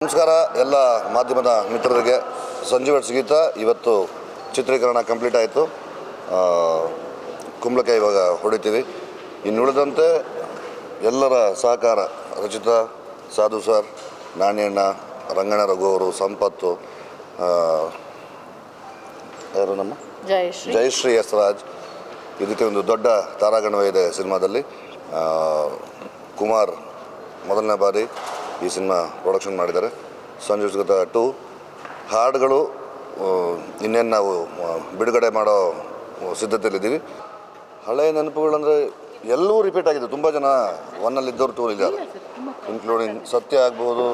ನಮಸ್ಕಾರ ಎಲ್ಲ ಮಾಧ್ಯಮದ ಮಿತ್ರರಿಗೆ. ಸಂಜೀವ್ ಗೀತ ಇವತ್ತು ಚಿತ್ರೀಕರಣ ಕಂಪ್ಲೀಟ್ ಆಯಿತು. ಕುಂಬಳಕಾಯಿ ಇವಾಗ ಹೊಡಿತೀವಿ. ಇನ್ನು ಉಳಿದಂತೆ ಎಲ್ಲರ ಸಹಕಾರ, ರಚಿತಾ, ಸಾಧು ಸರ್, ನಾಣ್ಯಣ್ಣ, ರಂಗಣ್ಣ ರಘು ಅವರು, ಸಂಪತ್ತು, ಯಾರು ನಮ್ಮ ಜಯಶ್ರೀ ಎಸ್ ರಾಜ್, ಇದಕ್ಕೆ ಒಂದು ದೊಡ್ಡ ತಾರಾಗಣವೇ ಇದೆ ಸಿನಿಮಾದಲ್ಲಿ. ಕುಮಾರ್ ಮೊದಲನೇ ಬಾರಿ ಈ ಸಿನಿಮಾ ಪ್ರೊಡಕ್ಷನ್ ಮಾಡಿದ್ದಾರೆ. ಸಂಜೀವ್ ಗೀತ 2 ಹಾಡುಗಳು ಇನ್ನೇನು ನಾವು ಬಿಡುಗಡೆ ಮಾಡೋ ಸಿದ್ಧತೆಯಲ್ಲಿದ್ದೀವಿ. ಹಳೆಯ ನೆನಪುಗಳಂದರೆ ಎಲ್ಲವೂ ರಿಪೀಟ್ ಆಗಿದೆ. ತುಂಬ ಜನ ಒನ್ನಲ್ಲಿದ್ದವರು 2 ಇದ್ದಾರೆ, ಇನ್ಕ್ಲೂಡಿಂಗ್ ಸತ್ಯ ಆಗ್ಬೋದು,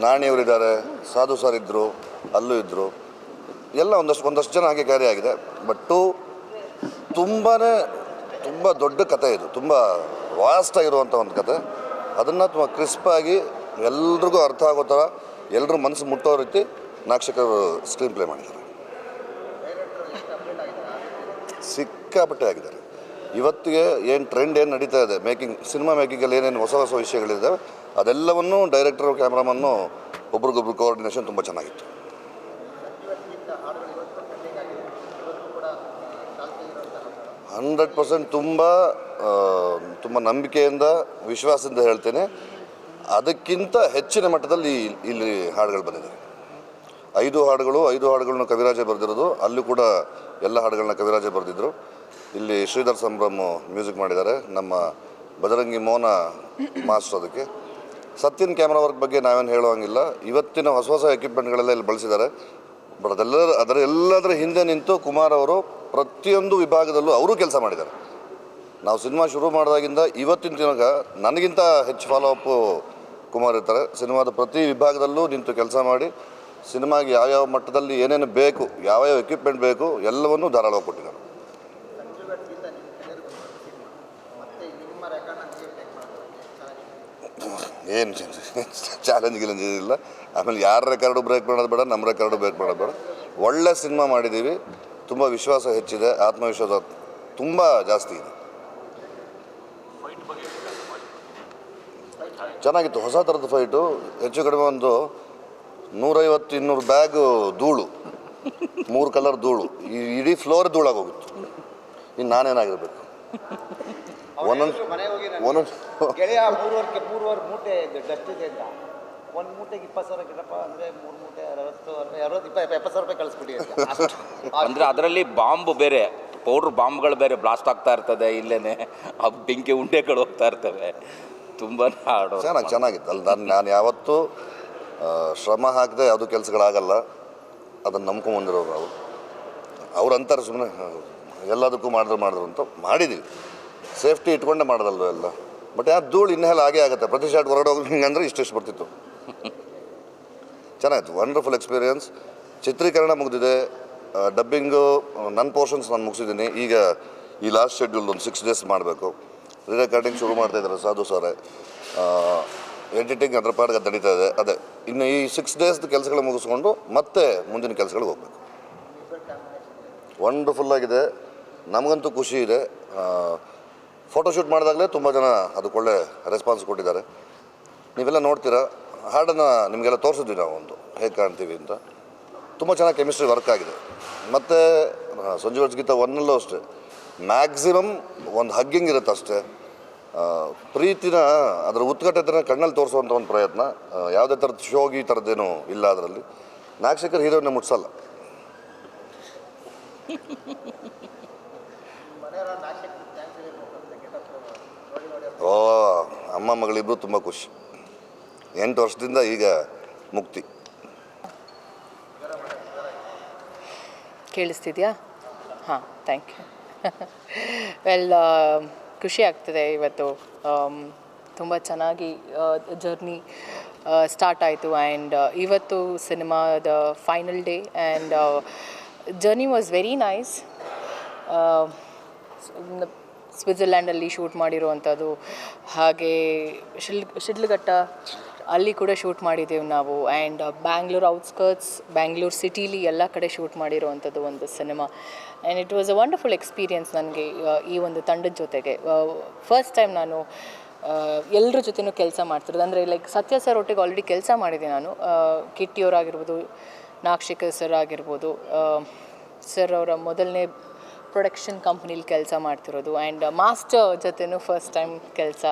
ನಾಣಿಯವರಿದ್ದಾರೆ, ಸಾಧು ಸರ್ ಇದ್ದರು, ಅಲ್ಲೂ ಇದ್ದರು, ಎಲ್ಲ ಒಂದಷ್ಟು ಜನ ಹಾಗೆ ಕ್ಯಾರಿ ಆಗಿದೆ. ಬಟ್ 2 ತುಂಬ ದೊಡ್ಡ ಕತೆ. ಇದು ತುಂಬ ವಾಸ್ಟಾಗಿರುವಂಥ ಒಂದು ಕತೆ. ಅದನ್ನು ತುಂಬ ಕ್ರಿಸ್ಪಾಗಿ ಎಲ್ರಿಗೂ ಅರ್ಥ ಆಗೋ ಥರ, ಎಲ್ಲರೂ ಮನಸ್ಸು ಮುಟ್ಟೋ ರೀತಿ ನಾಕ್ಷಕರು ಸ್ಕ್ರೀನ್ ಪ್ಲೇ ಮಾಡಿದ್ದಾರೆ. ಸಿಕ್ಕಾಪಟ್ಟೆ ಆಗಿದ್ದಾರೆ. ಇವತ್ತಿಗೆ ಏನು ಟ್ರೆಂಡ್ ಏನು ನಡೀತಾ ಇದೆ ಸಿನಿಮಾ ಮೇಕಿಂಗಲ್ಲಿ ಏನೇನು ಹೊಸ ವಿಷಯಗಳಿದ್ದಾವೆ ಅದೆಲ್ಲವನ್ನೂ ಡೈರೆಕ್ಟರು, ಕ್ಯಾಮ್ರಾಮನ್ನು ಒಬ್ರಿಗೊಬ್ರು ಕೋಆರ್ಡಿನೇಷನ್ ತುಂಬ ಚೆನ್ನಾಗಿತ್ತು. ಹಂಡ್ರೆಡ್ ಪರ್ಸೆಂಟ್ ತುಂಬ ನಂಬಿಕೆಯಿಂದ, ವಿಶ್ವಾಸದಿಂದ ಹೇಳ್ತೇನೆ. ಅದಕ್ಕಿಂತ ಹೆಚ್ಚಿನ ಮಟ್ಟದಲ್ಲಿ ಇಲ್ಲಿ ಹಾಡುಗಳು ಬಂದಿದೆ. 5 ಹಾಡುಗಳನ್ನು ಕವಿರಾಜೆ ಬರೆದಿರೋದು. ಅಲ್ಲೂ ಕೂಡ ಎಲ್ಲ ಹಾಡುಗಳನ್ನ ಕವಿರಾಜೆ ಬರೆದಿದ್ದರು. ಇಲ್ಲಿ ಶ್ರೀಧರ್ ಸಂಭ್ರಮ್ ಮ್ಯೂಸಿಕ್ ಮಾಡಿದ್ದಾರೆ. ನಮ್ಮ ಬಜರಂಗಿ ಮೋನ ಮಾಸ್ಟರ್. ಅದಕ್ಕೆ ಸತ್ಯನ್ ಕ್ಯಾಮ್ರಾ ವರ್ಕ್ ಬಗ್ಗೆ ನಾವೇನು ಹೇಳುವಂಗಿಲ್ಲ. ಇವತ್ತಿನ ಹೊಸ ಎಕ್ವಿಪ್ಮೆಂಟ್ಗಳೆಲ್ಲ ಇಲ್ಲಿ ಬಳಸಿದ್ದಾರೆ. ಬಟ್ ಅದರೆಲ್ಲದರ ಹಿಂದೆ ನಿಂತು ಕುಮಾರ್ ಅವರು ಪ್ರತಿಯೊಂದು ವಿಭಾಗದಲ್ಲೂ ಅವರು ಕೆಲಸ ಮಾಡಿದ್ದಾರೆ. ನಾವು ಸಿನಿಮಾ ಶುರು ಮಾಡಿದಾಗಿಂದ ಇವತ್ತಿನ ದಿನಕ್ಕೆ ನನಗಿಂತ ಹೆಚ್ಚು ಫಾಲೋಅಪ್ಪು ಕುಮಾರ್ ಇರ್ತಾರೆ. ಸಿನಿಮಾದ ಪ್ರತಿ ವಿಭಾಗದಲ್ಲೂ ನಿಂತು ಕೆಲಸ ಮಾಡಿ ಸಿನಿಮಾಗೆ ಯಾವ್ಯಾವ ಮಟ್ಟದಲ್ಲಿ ಏನೇನು ಬೇಕು, ಯಾವ್ಯಾವ ಎಕ್ವಿಪ್ಮೆಂಟ್ ಬೇಕು ಎಲ್ಲವನ್ನೂ ಧಾರಾಳವಾಗಿ ಕೊಟ್ಟಿದ್ದಾರೆ. ಏನು ಚಾಲೆಂಜ್ ಇಲ್ಲ. ಆಮೇಲೆ ಯಾರ ರೆಕಾರ್ಡು ಬ್ರೇಕ್ ಮಾಡೋದು ಬೇಡ, ನಮ್ಮ ರೆಕಾರ್ಡು ಬ್ರೇಕ್ ಮಾಡೋದು ಬೇಡ. ಒಳ್ಳೆ ಸಿನಿಮಾ ಮಾಡಿದ್ದೀವಿ. ತುಂಬ ವಿಶ್ವಾಸ ಹೆಚ್ಚಿದೆ, ಆತ್ಮವಿಶ್ವಾಸ ತುಂಬ ಜಾಸ್ತಿ ಇದೆ. ಚೆನ್ನಾಗಿತ್ತು. ಹೊಸ ಥರದ ಫೈಟು. ಹೆಚ್ಚು ಕಡಿಮೆ ಒಂದು 150-200 ಬ್ಯಾಗು ಧೂಳು, 3 ಕಲರ್ ಧೂಳು, ಈ ಇಡೀ ಫ್ಲೋರ್ ಧೂಳಾಗಿ ಹೋಗಿತ್ತು. ಇನ್ನು ನಾನೇನಾಗಿರ್ಬೇಕು. ಒಂದೊಂದು ಗೆಳೆಯ ಮೂರುವರೆ ಮೂಟೆ ಡಸ್ಟ್ ಇದೆ ಅಂತ, ಒಂದು ಮೂಟೆಗೆ 20,000 ಗಿಡಪ್ಪ ಅಂದರೆ 3 ಮೂಟೆ 70,000 ರೂಪಾಯಿ ಕಳಿಸ್ಬಿಡಿ ಅಂದರೆ ಅದರಲ್ಲಿ ಬಾಂಬ್ ಬೇರೆ, ಪೌಡ್ರ್ ಬಾಂಬ್ಗಳು ಬೇರೆ ಬ್ಲಾಸ್ಟ್ ಆಗ್ತಾ ಇರ್ತದೆ. ಇಲ್ಲೇ ಆ ಬೆಂಕಿ ಉಂಡೆಗಳು ಹೋಗ್ತಾ ಇರ್ತವೆ. ತುಂಬ ಹಾಡು ಚೆನ್ನಾಗಿತ್ತು. ಅಲ್ಲಿ ನಾನು ಯಾವತ್ತೂ ಶ್ರಮ ಹಾಕದೆ ಯಾವುದೂ ಕೆಲಸಗಳಾಗಲ್ಲ. ಅದನ್ನು ನಂಬ್ಕೊಂಬಂದಿರೋರು ನಾವು. ಅವ್ರು ಅಂತಾರೆ ಸುಮ್ಮನೆ ಎಲ್ಲದಕ್ಕೂ ಮಾಡಿದ್ರು ಅಂತ ಮಾಡಿದ್ದೀವಿ. ಸೇಫ್ಟಿ ಇಟ್ಕೊಂಡೇ ಮಾಡೋದಲ್ವ ಎಲ್ಲ. ಬಟ್ ಯಾರು ಧೂಳು ಇನ್ನೆಲ್ಲ ಹಾಗೆ ಆಗುತ್ತೆ. ಪ್ರತಿ ಶಾಟ್ ಹೊರಗಡೆ ಹೋಗಿ ಹಿಂಗಂದ್ರೆ ಇಷ್ಟು ಬರ್ತಿತ್ತು. ಚೆನ್ನಾಗಿತ್ತು. Wonderful experience. ಚಿತ್ರೀಕರಣ ಮುಗಿದಿದೆ. ಡಬ್ಬಿಂಗು ನನ್ನ ಪೋರ್ಷನ್ಸ್ ನಾನು ಮುಗಿಸಿದ್ದೀನಿ. ಈಗ ಈ ಲಾಸ್ಟ್ ಶೆಡ್ಯೂಲ್ ಒಂದು 6 ಡೇಸ್ ಮಾಡಬೇಕು. ರಿರೆಕಾರ್ಡಿಂಗ್ ಶುರು ಮಾಡ್ತಾಯಿದ್ದಾರೆ ಸಾಧು ಸರ್. ಎಡಿಟಿಂಗ್ ಅದರ ಪಾಡಿಗೆ ನಡೀತಾ ಇದೆ. ಅದೇ ಇನ್ನು ಈ 6 ಡೇಸ್ದು ಕೆಲಸಗಳು ಮುಗಿಸ್ಕೊಂಡು ಮತ್ತೆ ಮುಂದಿನ ಕೆಲಸಗಳಿಗೆ ಹೋಗ್ಬೇಕು. ವಂಡರ್ಫುಲ್ಲಾಗಿದೆ. ನಮಗಂತೂ ಖುಷಿ ಇದೆ. ಫೋಟೋಶೂಟ್ ಮಾಡಿದಾಗಲೇ ತುಂಬ ಜನ ಅದಕ್ಕೆ ಒಳ್ಳೆ ರೆಸ್ಪಾನ್ಸ್ ಕೊಟ್ಟಿದ್ದಾರೆ. ನೀವೆಲ್ಲ ನೋಡ್ತೀರಾ. ಹಾಡನ್ನು ನಿಮಗೆಲ್ಲ ತೋರಿಸಿದ್ವಿ ನಾವು, ಒಂದು ಹೇಗೆ ಕಾಣ್ತೀವಿ ಅಂತ. ತುಂಬ ಚೆನ್ನಾಗಿ ಕೆಮಿಸ್ಟ್ರಿ ವರ್ಕ್ ಆಗಿದೆ. ಮತ್ತು ಸಂಜೀವ್ ಗೀತ 1ನಲ್ಲೂ ಅಷ್ಟೇ ಮ್ಯಾಕ್ಸಿಮಮ್ ಒಂದು ಹಗ್ಗಿಂಗ್ ಇರುತ್ತೆ ಅಷ್ಟೇ. ಪ್ರೀತಿನ ಅದರ ಉತ್ಕಟತೆನ ಕಣ್ಣಲ್ಲಿ ತೋರಿಸುವಂಥ ಒಂದು ಪ್ರಯತ್ನ. ಯಾವುದೇ ಥರದ ಶೋಗಿ ಈ ಥರದ್ದೇನೂ ಇಲ್ಲ ಅದರಲ್ಲಿ. ನಾಗಶೇಖರ್ ಹೀರೋನೇ ಮುಟ್ಸಲ್ಲ. ಓ ಅಮ್ಮ ಮಗಳಿಬ್ಬರು ತುಂಬ ಖುಷಿ. 8 ವರ್ಷದಿಂದ ಈಗ ಮುಕ್ತಿ. ಕೇಳಿಸ್ತಿದ್ಯಾ? ಹಾಂ, ಥ್ಯಾಂಕ್ ಯು. ವೆಲ್, ಖುಷಿ ಆಗ್ತಿದೆ. ಇವತ್ತು ತುಂಬ ಚೆನ್ನಾಗಿ ಜರ್ನಿ ಸ್ಟಾರ್ಟ್ ಆಯಿತು. ಆ್ಯಂಡ್ ಇವತ್ತು ಸಿನಿಮಾದ final day and journey was very nice. ಸ್ವಿಟ್ಜರ್ಲ್ಯಾಂಡಲ್ಲಿ ಶೂಟ್ ಮಾಡಿರುವಂಥದ್ದು, ಹಾಗೆ ಶಿಡ್ಲಘಟ್ಟ ಅಲ್ಲಿ ಕೂಡ ಶೂಟ್ ಮಾಡಿದ್ದೇವೆ ನಾವು. ಆ್ಯಂಡ್ ಬ್ಯಾಂಗ್ಳೂರ್ ಔಟ್ಸ್ಕರ್ಟ್ಸ್, ಬ್ಯಾಂಗ್ಳೂರ್ ಸಿಟೀಲಿ ಎಲ್ಲ ಕಡೆ ಶೂಟ್ ಮಾಡಿರುವಂಥದ್ದು ಒಂದು cinema. And it was a wonderful experience ನನಗೆ ಈ ಒಂದು ತಂಡದ ಜೊತೆಗೆ. ಫಸ್ಟ್ ಟೈಮ್ ನಾನು ಎಲ್ಲರ ಜೊತೆನೂ ಕೆಲಸ ಮಾಡ್ತಿರೋದು. ಅಂದರೆ ಲೈಕ್ ಸತ್ಯ ಸರ್ ಒಟ್ಟಿಗೆ ಆಲ್ರೆಡಿ ಕೆಲಸ ಮಾಡಿದ್ದೀನಿ ನಾನು. ಕಿಟ್ಟಿಯವರಾಗಿರ್ಬೋದು, ನಾಗಶೇಖರ್ ಸರ್ ಆಗಿರ್ಬೋದು, ಸರ್ ಅವರ ಮೊದಲನೇ ಪ್ರೊಡಕ್ಷನ್ ಕಂಪ್ನೀಲಿ ಕೆಲಸ ಮಾಡ್ತಿರೋದು. ಆ್ಯಂಡ್ ಮಾಸ್ಟರ್ ಜೊತೆನೂ ಫಸ್ಟ್ ಟೈಮ್ ಕೆಲಸ.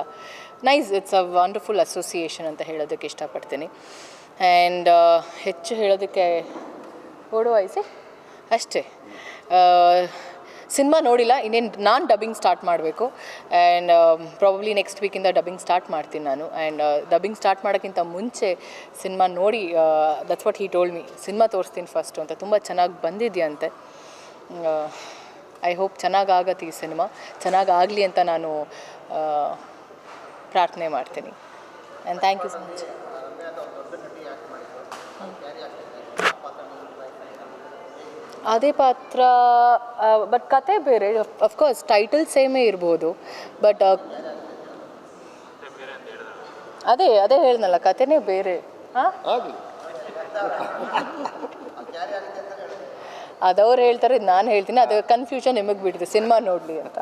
Nice, it's a wonderful association ಅಂತ ಹೇಳೋದಕ್ಕೆ ಇಷ್ಟಪಡ್ತೀನಿ. ಆ್ಯಂಡ್ ಹೆಚ್ಚು ಹೇಳೋದಕ್ಕೆ ಓಡುವಾಯಿಸಿ ಅಷ್ಟೇ. ಸಿನಿಮಾ ನೋಡಿಲ್ಲ, ಇನ್ನೇನು ನಾನು ಡಬ್ಬಿಂಗ್ ಸ್ಟಾರ್ಟ್ ಮಾಡಬೇಕು. ಆ್ಯಂಡ್ ಪ್ರಾಬಬ್ಲಿ ನೆಕ್ಸ್ಟ್ ವೀಕಿಂದ ಡಬ್ಬಿಂಗ್ ಸ್ಟಾರ್ಟ್ ಮಾಡ್ತೀನಿ ನಾನು. ಆ್ಯಂಡ್ ಡಬ್ಬಿಂಗ್ ಸ್ಟಾರ್ಟ್ ಮಾಡೋಕ್ಕಿಂತ ಮುಂಚೆ ಸಿನಿಮಾ ನೋಡಿ, that's what he told me, cinema ತೋರಿಸ್ತೀನಿ ಫಸ್ಟು ಅಂತ. ತುಂಬ ಚೆನ್ನಾಗಿ ಬಂದಿದೆಯಂತೆ. ಐ ಹೋಪ್ ಚೆನ್ನಾಗಾಗತ್ತೆ ಈ ಸಿನಿಮಾ, ಚೆನ್ನಾಗಾಗಲಿ ಅಂತ ನಾನು ಪ್ರಾರ್ಥನೆ ಮಾಡ್ತೀನಿ. And thank you so much. ಅದೇ ಪಾತ್ರ, ಬಟ್ ಕತೆ ಬೇರೆ. ಅಫ್ಕೋರ್ಸ್ ಟೈಟಲ್ ಸೇಮೇ ಇರ್ಬೋದು, ಬಟ್ ಅದೇ ಹೇಳ್ದಲ್ಲ, ಕತೆನೇ ಬೇರೆ. ಹಾಂ, ಅದವ್ರು ಹೇಳ್ತಾರೆ, ಇದು ನಾನು ಹೇಳ್ತೀನಿ. ಅದು ಕನ್ಫ್ಯೂಷನ್ ನಿಮಗೆ ಬಿಟ್ಟಿದೆ, ಸಿನಿಮಾ ನೋಡಲಿ ಅಂತ.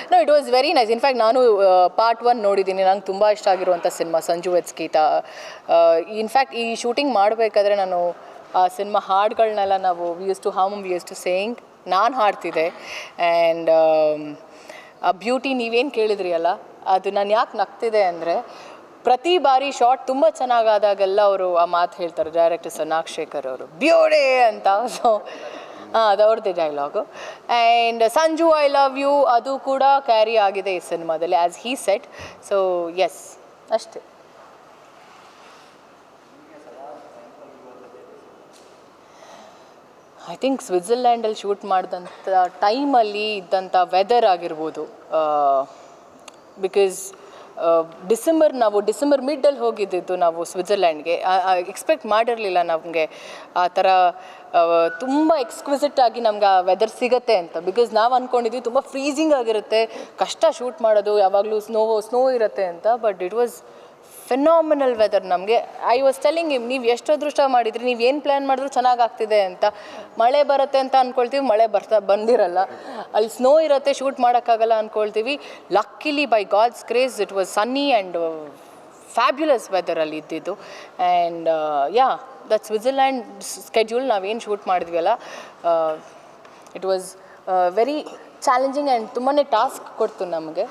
No, it was very nice. In fact ನಾನು ಪಾರ್ಟ್ 1 ನೋಡಿದ್ದೀನಿ. ನಂಗೆ ತುಂಬ ಇಷ್ಟ ಆಗಿರುವಂಥ cinema Sanju weds Geetha. In fact ಈ ಶೂಟಿಂಗ್ ಮಾಡಬೇಕಾದ್ರೆ ನಾನು ಆ ಸಿನಿಮಾ ಹಾಡುಗಳನ್ನೆಲ್ಲ ನಾವು ವಿ ಯೂಸ್ ಟು ಸೇಯಿಂಗ್ ನಾನು ಹಾಡ್ತಿದ್ದೆ. ಆ್ಯಂಡ್ ಆ ಬ್ಯೂಟಿ ನೀವೇನು ಕೇಳಿದ್ರಿ ಅಲ್ಲ, ಅದು ನಾನು ಯಾಕೆ ನಗ್ತಿದೆ ಅಂದರೆ, ಪ್ರತಿ ಬಾರಿ ಶಾರ್ಟ್ ತುಂಬ ಚೆನ್ನಾಗಾದಾಗೆಲ್ಲ ಅವರು ಆ ಮಾತು ಹೇಳ್ತಾರೆ, ಡೈರೆಕ್ಟರ್ ಸರ್ ನಾಗಶೇಖರ್ ಅವರು, ಬ್ಯೂಟಿ ಅಂತ. ಸೊ ಅದು ಅವ್ರದ್ದೇ dialogue. And Sanju I love you ಅದು ಕೂಡ ಕ್ಯಾರಿ ಆಗಿದೆ ಈ ಸಿನಿಮಾದಲ್ಲಿ, as he said. So yes, ಅಷ್ಟೇ. ಐ ಥಿಂಕ್ ಸ್ವಿಟ್ಜರ್ಲ್ಯಾಂಡಲ್ಲಿ ಶೂಟ್ ಮಾಡಿದಂಥ ಟೈಮಲ್ಲಿ ಇದ್ದಂಥ ವೆದರ್ ಆಗಿರ್ಬೋದು. ಬಿಕಾಸ್ ಡಿಸೆಂಬರ್ ಮಿಡ್ಡಲ್ಲಿ ಹೋಗಿದ್ದಿದ್ದು ನಾವು ಸ್ವಿಟ್ಜರ್ಲ್ಯಾಂಡ್ಗೆ. ಎಕ್ಸ್ಪೆಕ್ಟ್ ಮಾಡಿರಲಿಲ್ಲ ನಮಗೆ ಆ ಥರ ತುಂಬ ಎಕ್ಸ್ಕ್ವಿಸಿಟ್ ಆಗಿ ನಮ್ಗೆ ಆ ವೆದರ್ ಸಿಗುತ್ತೆ ಅಂತ. ಬಿಕಾಸ್ ನಾವು ಅಂದ್ಕೊಂಡಿದ್ವಿ ತುಂಬ ಫ್ರೀಸಿಂಗ್ ಆಗಿರುತ್ತೆ, ಕಷ್ಟ ಶೂಟ್ ಮಾಡೋದು, ಯಾವಾಗಲೂ ಸ್ನೋ ಇರುತ್ತೆ ಅಂತ. But it was phenomenal weather. ನಮಗೆ ಐ ವಾಸ್ ಟೆಲ್ಲಿಂಗ್ ಹಿಮ್, ನೀವು ಎಷ್ಟು ಅದೃಷ್ಟ ಮಾಡಿದ್ರಿ, ನೀವು ಏನು ಪ್ಲ್ಯಾನ್ ಮಾಡಿದ್ರು ಚೆನ್ನಾಗಾಗ್ತಿದೆ ಅಂತ. ಮಳೆ ಬರುತ್ತೆ ಅಂತ ಅಂದ್ಕೊಳ್ತೀವಿ, ಮಳೆ ಬಂದಿರಲ್ಲ. ಅಲ್ಲಿ ಸ್ನೋ ಇರುತ್ತೆ, ಶೂಟ್ ಮಾಡೋಕ್ಕಾಗಲ್ಲ ಅಂದ್ಕೊಳ್ತೀವಿ. Luckily by god's grace it was sunny and fabulous ವೆದರಲ್ಲಿ ಇದ್ದಿದ್ದು. And yeah, that Switzerland schedule ನಾವೇನು ಶೂಟ್ ಮಾಡಿದ್ವಿ ಅಲ್ಲ, it was very challenging and ತುಂಬಾ ಟಾಸ್ಕ್ ಕೊಡ್ತು ನಮಗೆ.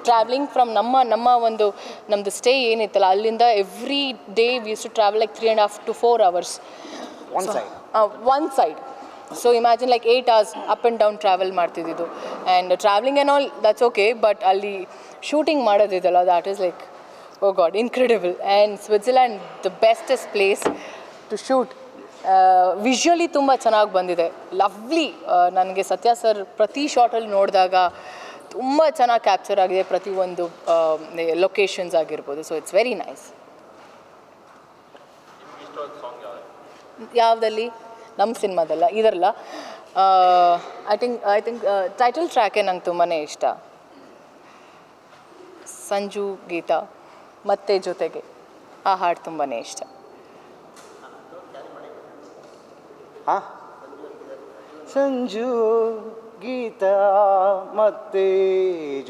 ಟ್ರಾವೆಲಿಂಗ್ ಫ್ರಮ್ ನಮ್ಮದು ಸ್ಟೇ ಏನಿತ್ತಲ್ಲ ಅಲ್ಲಿಂದ every day we use to travel like 3.5 to 4 hours one side. So imagine like 8 hours up and down travel ಮಾಡ್ತಿದ್ದಿದ್ದು. And travelling and all that's okay, but ಅಲ್ಲಿ shooting ಮಾಡೋದಿದಲ್ಲ, that is like oh god incredible. And Switzerland the bestest place to shoot. Visually ತುಂಬ ಚೆನ್ನಾಗಿ ಬಂದಿದೆ, lovely. ನನಗೆ ಸತ್ಯ sir ಪ್ರತಿ ಶಾರ್ಟಲ್ಲಿ ನೋಡಿದಾಗ ತುಂಬ ಚೆನ್ನಾಗಿ ಕ್ಯಾಪ್ಚರ್ ಆಗಿದೆ, ಪ್ರತಿಯೊಂದು ಲೊಕೇಶನ್ಸ್ ಆಗಿರ್ಬೋದು. So it's very nice. ಯಾವುದಲ್ಲಿ? ನಮ್ಮ ಸಿನಿಮಾದಲ್ಲ, ಇದರಲ್ಲ. ಐ ಥಿಂಕ್ ಟೈಟಲ್ ಟ್ರ್ಯಾಕೇ ನಂಗೆ ತುಂಬಾ ಇಷ್ಟ. ಸಂಜು ಗೀತಾ ಮತ್ತೆ ಜೊತೆಗೆ ಆ ಹಾಡು ತುಂಬಾ ಇಷ್ಟ. ಸಂಜು ಗೀತಾ ಮತ್ತೆ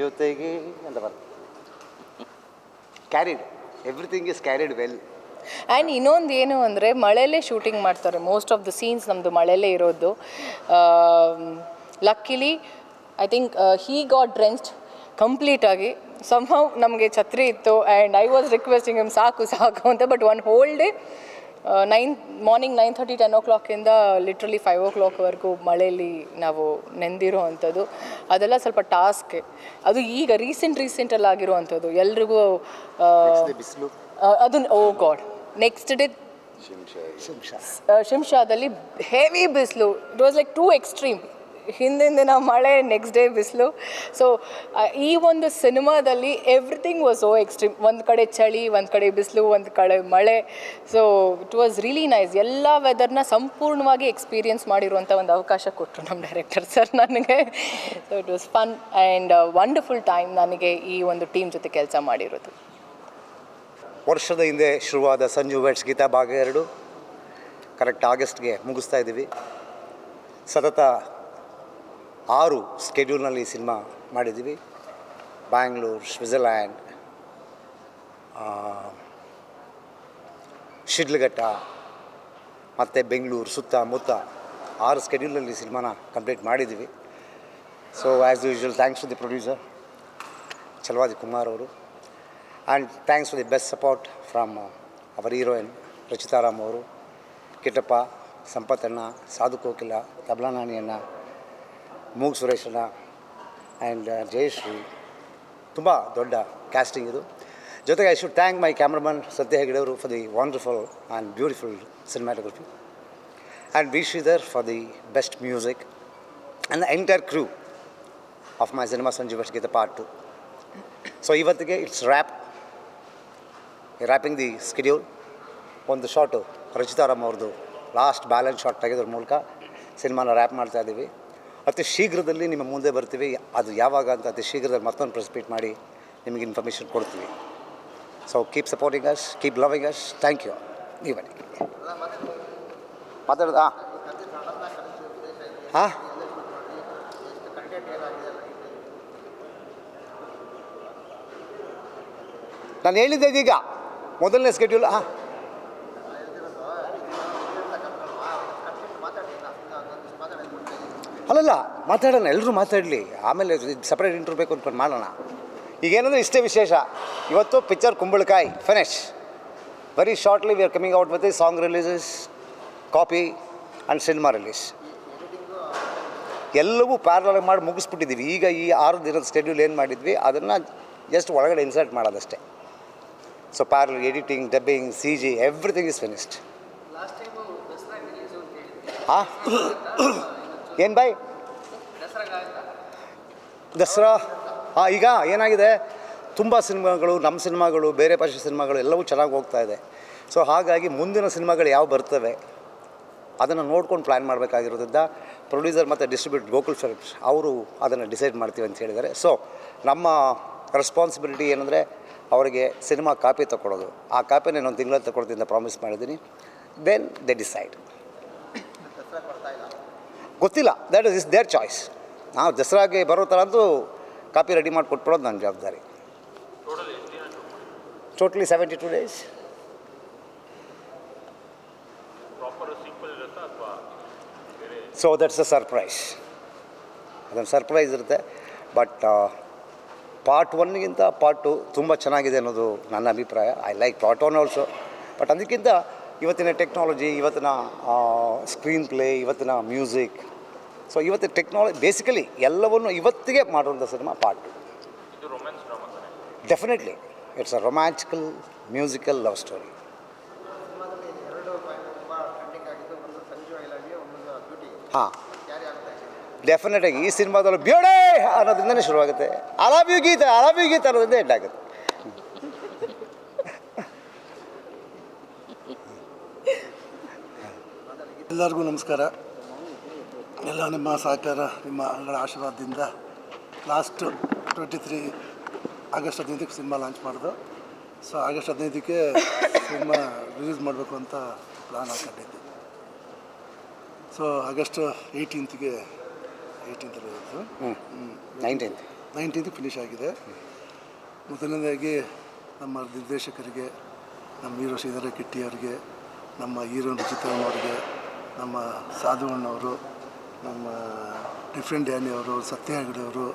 ಜೊತೆಗೆ ಅಂತ ಬರ್ತದೆ. Carried, everything is carried well. And ಇನ್ನೊಂದು ಏನು ಅಂದರೆ, ಮಳೆಯಲ್ಲೇ ಶೂಟಿಂಗ್ ಮಾಡ್ತಾರೆ. ಮೋಸ್ಟ್ ಆಫ್ ದ ಸೀನ್ಸ್ ನಮ್ಮದು ಮಳೆಯಲ್ಲೇ ಇರೋದು. ಲಕ್ಕಿಲಿ I think Hi got drenched ಕಂಪ್ಲೀಟಾಗಿ. ಸಮ್ಹೌ ನಮಗೆ ಛತ್ರಿ ಇತ್ತು and I was requesting him ಸಾಕು ಅಂತ. But one whole day morning 9:30 10 o'clock literally 5 o'clockವರೆಗೂ ಮಳೆಯಲ್ಲಿ ನಾವು ನೆಂದಿರೋ ಅಂಥದ್ದು. ಅದೆಲ್ಲ ಸ್ವಲ್ಪ ಟಾಸ್ಕ್. ಅದು ಈಗ ರೀಸೆಂಟಲ್ಲಿ ಆಗಿರುವಂಥದ್ದು. ಎಲ್ರಿಗೂ ಅದನ್ನು ಓ ಗಾಡ್, ನೆಕ್ಸ್ಟ್ ಡೇ ಶಿಮ್ಶಾದಲ್ಲಿ ಹೆವಿ ಬಿಸಿಲು. It was like two extreme. ಹಿಂದಿನ ದಿನ ಮಳೆ, ನೆಕ್ಸ್ಟ್ ಡೇ ಬಿಸಿಲು. ಸೊ ಈ ಒಂದು ಸಿನಿಮಾದಲ್ಲಿ ಎವ್ರಿಥಿಂಗ್ ವಾಸ್ ಸೋ ಎಕ್ಸ್ಟ್ರೀಮ್. ಒಂದು ಕಡೆ ಚಳಿ, ಒಂದು ಕಡೆ ಬಿಸಿಲು, ಒಂದು ಕಡೆ ಮಳೆ. So it was really nice. ಎಲ್ಲ ವೆದರ್ನ ಸಂಪೂರ್ಣವಾಗಿ ಎಕ್ಸ್ಪೀರಿಯನ್ಸ್ ಮಾಡಿರುವಂಥ ಒಂದು ಅವಕಾಶ ಕೊಟ್ಟರು ನಮ್ಮ ಡೈರೆಕ್ಟರ್ ಸರ್ ನನಗೆ. So it was fun and wonderful time ನನಗೆ ಈ ಒಂದು ಟೀಮ್ ಜೊತೆ ಕೆಲಸ ಮಾಡಿರೋದು. ವರ್ಷದ ಹಿಂದೆ ಶುರುವಾದ ಸಂಜು ವೆಟ್ಸ್ ಗೀತಾ ಭಾಗ 2 ಕರೆಕ್ಟ್ ಆಗಸ್ಟ್ಗೆ ಮುಗಿಸ್ತಾ ಇದ್ದೀವಿ. ಸತತ 6 ಸ್ಕೆಡ್ಯೂಲ್ನಲ್ಲಿ ಸಿನಿಮಾ ಮಾಡಿದ್ದೀವಿ. ಬ್ಯಾಂಗ್ಳೂರು, ಸ್ವಿಟ್ಜರ್ಲ್ಯಾಂಡ್, ಶಿಡ್ಲಘಟ್ಟ ಮತ್ತು ಬೆಂಗಳೂರು ಸುತ್ತಮುತ್ತ 6 ಸ್ಕೆಡ್ಯೂಲಲ್ಲಿ ಸಿನಿಮಾನ ಕಂಪ್ಲೀಟ್ ಮಾಡಿದ್ದೀವಿ. So as usual thanks to the producer Chalavadi Kumar ಅವರು, and thanks for the best support from our heroine Rachita Ram ಅವರು, ಕಿಟ್ಟಪ್ಪ, ಸಂಪತ್ತಣ್ಣ, ಸಾಧು ಕೋಕಿಲ, ತಬಲಾ ನಾಣಿಯಣ್ಣ, ಮೂಗ್ ಸುರೇಶಣ್ಣ ಆ್ಯಂಡ್ ಜಯಶ್ರೀ. ತುಂಬ ದೊಡ್ಡ ಕ್ಯಾಸ್ಟಿಂಗ್ ಇದು. ಜೊತೆಗೆ I should thank my cameraman ಸತ್ಯ ಹೆಗಡೆ ಅವರು for the wonderful and beautiful cinematography, and we Sridhar for the best music, and the entire crew of my cinema Sanju vets part 2. So ಇವತ್ತಿಗೆ it's wrapping the schedule. ಒಂದು shot Rachita Ram ಅವ್ರದ್ದು last balance shot ತೆಗೆದ್ರ ಮೂಲಕ ಸಿನಿಮಾನ rap ಮಾಡ್ತಾಯಿದ್ದೀವಿ. ಅತಿ ಶೀಘ್ರದಲ್ಲಿ ನಿಮ್ಮ ಮುಂದೆ ಬರ್ತೀವಿ. ಅದು ಯಾವಾಗ ಅಂತ ಅತಿ ಶೀಘ್ರದಲ್ಲಿ ಮತ್ತೊಂದು ಪ್ರೆಸ್ ಮೀಟ್ ಮಾಡಿ ನಿಮಗೆ ಇನ್ಫಾರ್ಮೇಷನ್ ಕೊಡ್ತೀವಿ. So keep supporting us, keep loving us. Thank you. ನೀವು ಬನ್ನಿ ಮಾತಾಡೋದು. ಹಾಂ ನಾನು ಹೇಳಿದ್ದೆ ಇದೀಗ ಮೊದಲನೇ ಸ್ಕೆಡ್ಯೂಲ್. ಹಾಂ ಅಲ್ಲಲ್ಲ ಮಾತಾಡೋಣ, ಎಲ್ಲರೂ ಮಾತಾಡಲಿ, ಆಮೇಲೆ ಸಪ್ರೇಟ್ ಇಂಟ್ರೂ ಬೇಕು ಅಂದ್ಕೊಂಡು ಮಾಡೋಣ. ಈಗೇನಂದರೆ ಇಷ್ಟೇ ವಿಶೇಷ. ಇವತ್ತು ಪಿಕ್ಚರ್ ಕುಂಬಳಕಾಯಿ finish. Very shortly we are coming out with the song releases, copy and cinema release. ಎಲ್ಲವೂ ಪ್ಯಾರಲ್ ಮಾಡಿ ಮುಗಿಸ್ಬಿಟ್ಟಿದ್ದೀವಿ. ಈಗ ಈ 6 ದಿನದ ಸ್ಕೆಡ್ಯೂಲ್ ಏನು ಮಾಡಿದ್ವಿ ಅದನ್ನು ಜಸ್ಟ್ ಒಳಗಡೆ ಇನ್ಸರ್ಟ್ ಮಾಡೋದಷ್ಟೇ. So parallel editing, dubbing, CG everything is finished. ಹಾಂ ಏನು ಬಾಯ್ ದಸರಾ? ಹಾಂ ಈಗ ಏನಾಗಿದೆ, ತುಂಬ ಸಿನಿಮಾಗಳು, ನಮ್ಮ ಸಿನಿಮಾಗಳು, ಬೇರೆ ಭಾಷೆ ಸಿನಿಮಾಗಳು ಎಲ್ಲವೂ ಚೆನ್ನಾಗಿ ಹೋಗ್ತಾ ಇದೆ. ಸೊ ಹಾಗಾಗಿ ಮುಂದಿನ ಸಿನಿಮಾಗಳು ಯಾವ ಬರ್ತವೆ ಅದನ್ನು ನೋಡ್ಕೊಂಡು ಪ್ಲ್ಯಾನ್ ಮಾಡಬೇಕಾಗಿರೋದ್ರಿಂದ ಪ್ರೊಡ್ಯೂಸರ್ ಮತ್ತು ಡಿಸ್ಟ್ರಿಬ್ಯೂಟರ್ ಗೋಕುಲ್ ಫಿಲ್ಮ್ಸ್ ಅವರು ಅದನ್ನು ಡಿಸೈಡ್ ಮಾಡ್ತೀವಿ ಅಂತ ಹೇಳಿದ್ದಾರೆ. ಸೊ ನಮ್ಮ ರೆಸ್ಪಾನ್ಸಿಬಿಲಿಟಿ ಏನಂದರೆ ಅವರಿಗೆ ಸಿನಿಮಾ ಕಾಪಿ ತಗೊಳ್ಳೋದು. ಆ ಕಾಪಿನ ಇನ್ನೊಂದು ತಿಂಗಳಲ್ಲಿ ತಗೊಳ್ತೀನಿ ಅಂತ ಪ್ರಾಮಿಸ್ ಮಾಡಿದ್ದೀನಿ. ದೆನ್ ದೆ ಡಿಸೈಡ್. ಗೊತ್ತಿಲ್ಲ, ದ್ಯಾಟ್ ಇಸ್ ದೇರ್ ಚಾಯ್ಸ್. ನಾವು ದಸರಾಗೆ ಬರೋ ಥರ ಅಂತೂ ಕಾಪಿ ರೆಡಿ ಮಾಡಿ ಕೊಟ್ಬಿಡೋದು ನನ್ನ ಜವಾಬ್ದಾರಿ. Totally 72 days. So that's a surprise. ಅದೊಂದು ಸರ್ಪ್ರೈಸ್ ಇರುತ್ತೆ. ಬಟ್ ಪಾರ್ಟ್ 1ಗಿಂತ ಪಾರ್ಟ್ 2 ತುಂಬ ಚೆನ್ನಾಗಿದೆ ಅನ್ನೋದು ನನ್ನ ಅಭಿಪ್ರಾಯ. I like part 1 also. But ಅದಕ್ಕಿಂತ ಇವತ್ತಿನ ಟೆಕ್ನಾಲಜಿ, ಇವತ್ತಿನ ಸ್ಕ್ರೀನ್ ಪ್ಲೇ, ಇವತ್ತಿನ ಮ್ಯೂಸಿಕ್, ಸೊ ಇವತ್ತಿನ ಟೆಕ್ನಾಲಜಿ ಬೇಸಿಕಲಿ ಎಲ್ಲವನ್ನು ಇವತ್ತಿಗೆ ಮಾಡುವಂಥ cinema part 2. Definitely it's a romantical musical love story. ಹಾಂ ಡೆಫಿನೆಟಾಗಿ ಈ ಸಿನಿಮಾದಲ್ಲಿ ಬ್ಯೂಟಿ ಅನ್ನೋದ್ರಿಂದನೇ ಶುರುವಾಗುತ್ತೆ. ಐ ಲವ್ ಯು ಗೀತೆ ಅನ್ನೋದ್ರಿಂದ ಎಂಡ್ ಆಗುತ್ತೆ. ಎಲ್ಲರಿಗೂ ನಮಸ್ಕಾರ. ಎಲ್ಲ ನಿಮ್ಮ ಸಹಕಾರ, ನಿಮ್ಮ ಎಲ್ಲರ ಆಶೀರ್ವಾದದಿಂದ ಲಾಸ್ಟ್ 23 ಆಗಸ್ಟ್ 15ಕ್ಕೆ ಸಿನಿಮಾ ಲಾಂಚ್ ಮಾಡಿದ್ರು. ಸೊ ಆಗಸ್ಟ್ 15ಕ್ಕೆ ಸಿನಿಮಾ ರಿಲೀಸ್ ಮಾಡಬೇಕು ಅಂತ ಪ್ಲ್ಯಾನ್ ಹಾಕೊಂಡಿದ್ದು. So August 18th 19th finish ಆಗಿದೆ. ಮೊದಲನೇದಾಗಿ ನಮ್ಮ ನಿರ್ದೇಶಕರಿಗೆ, ನಮ್ಮ ಹೀರೋ ಶ್ರೀಧರ ಕಿಟ್ಟಿ ಅವರಿಗೆ, ನಮ್ಮ ಹೀರೋನ್ ರಚಿತಾರಾಮ್ ಅವರಿಗೆ, ನಮ್ಮ ಸಾಧು ಅಣ್ಣವರು, ನಮ್ಮ ಡಿಫ್ರೆಂಟ್ ಡ್ಯಾನಿ ಅವರು, ಸತ್ಯ ಹೆಗಡೆ ಅವರು,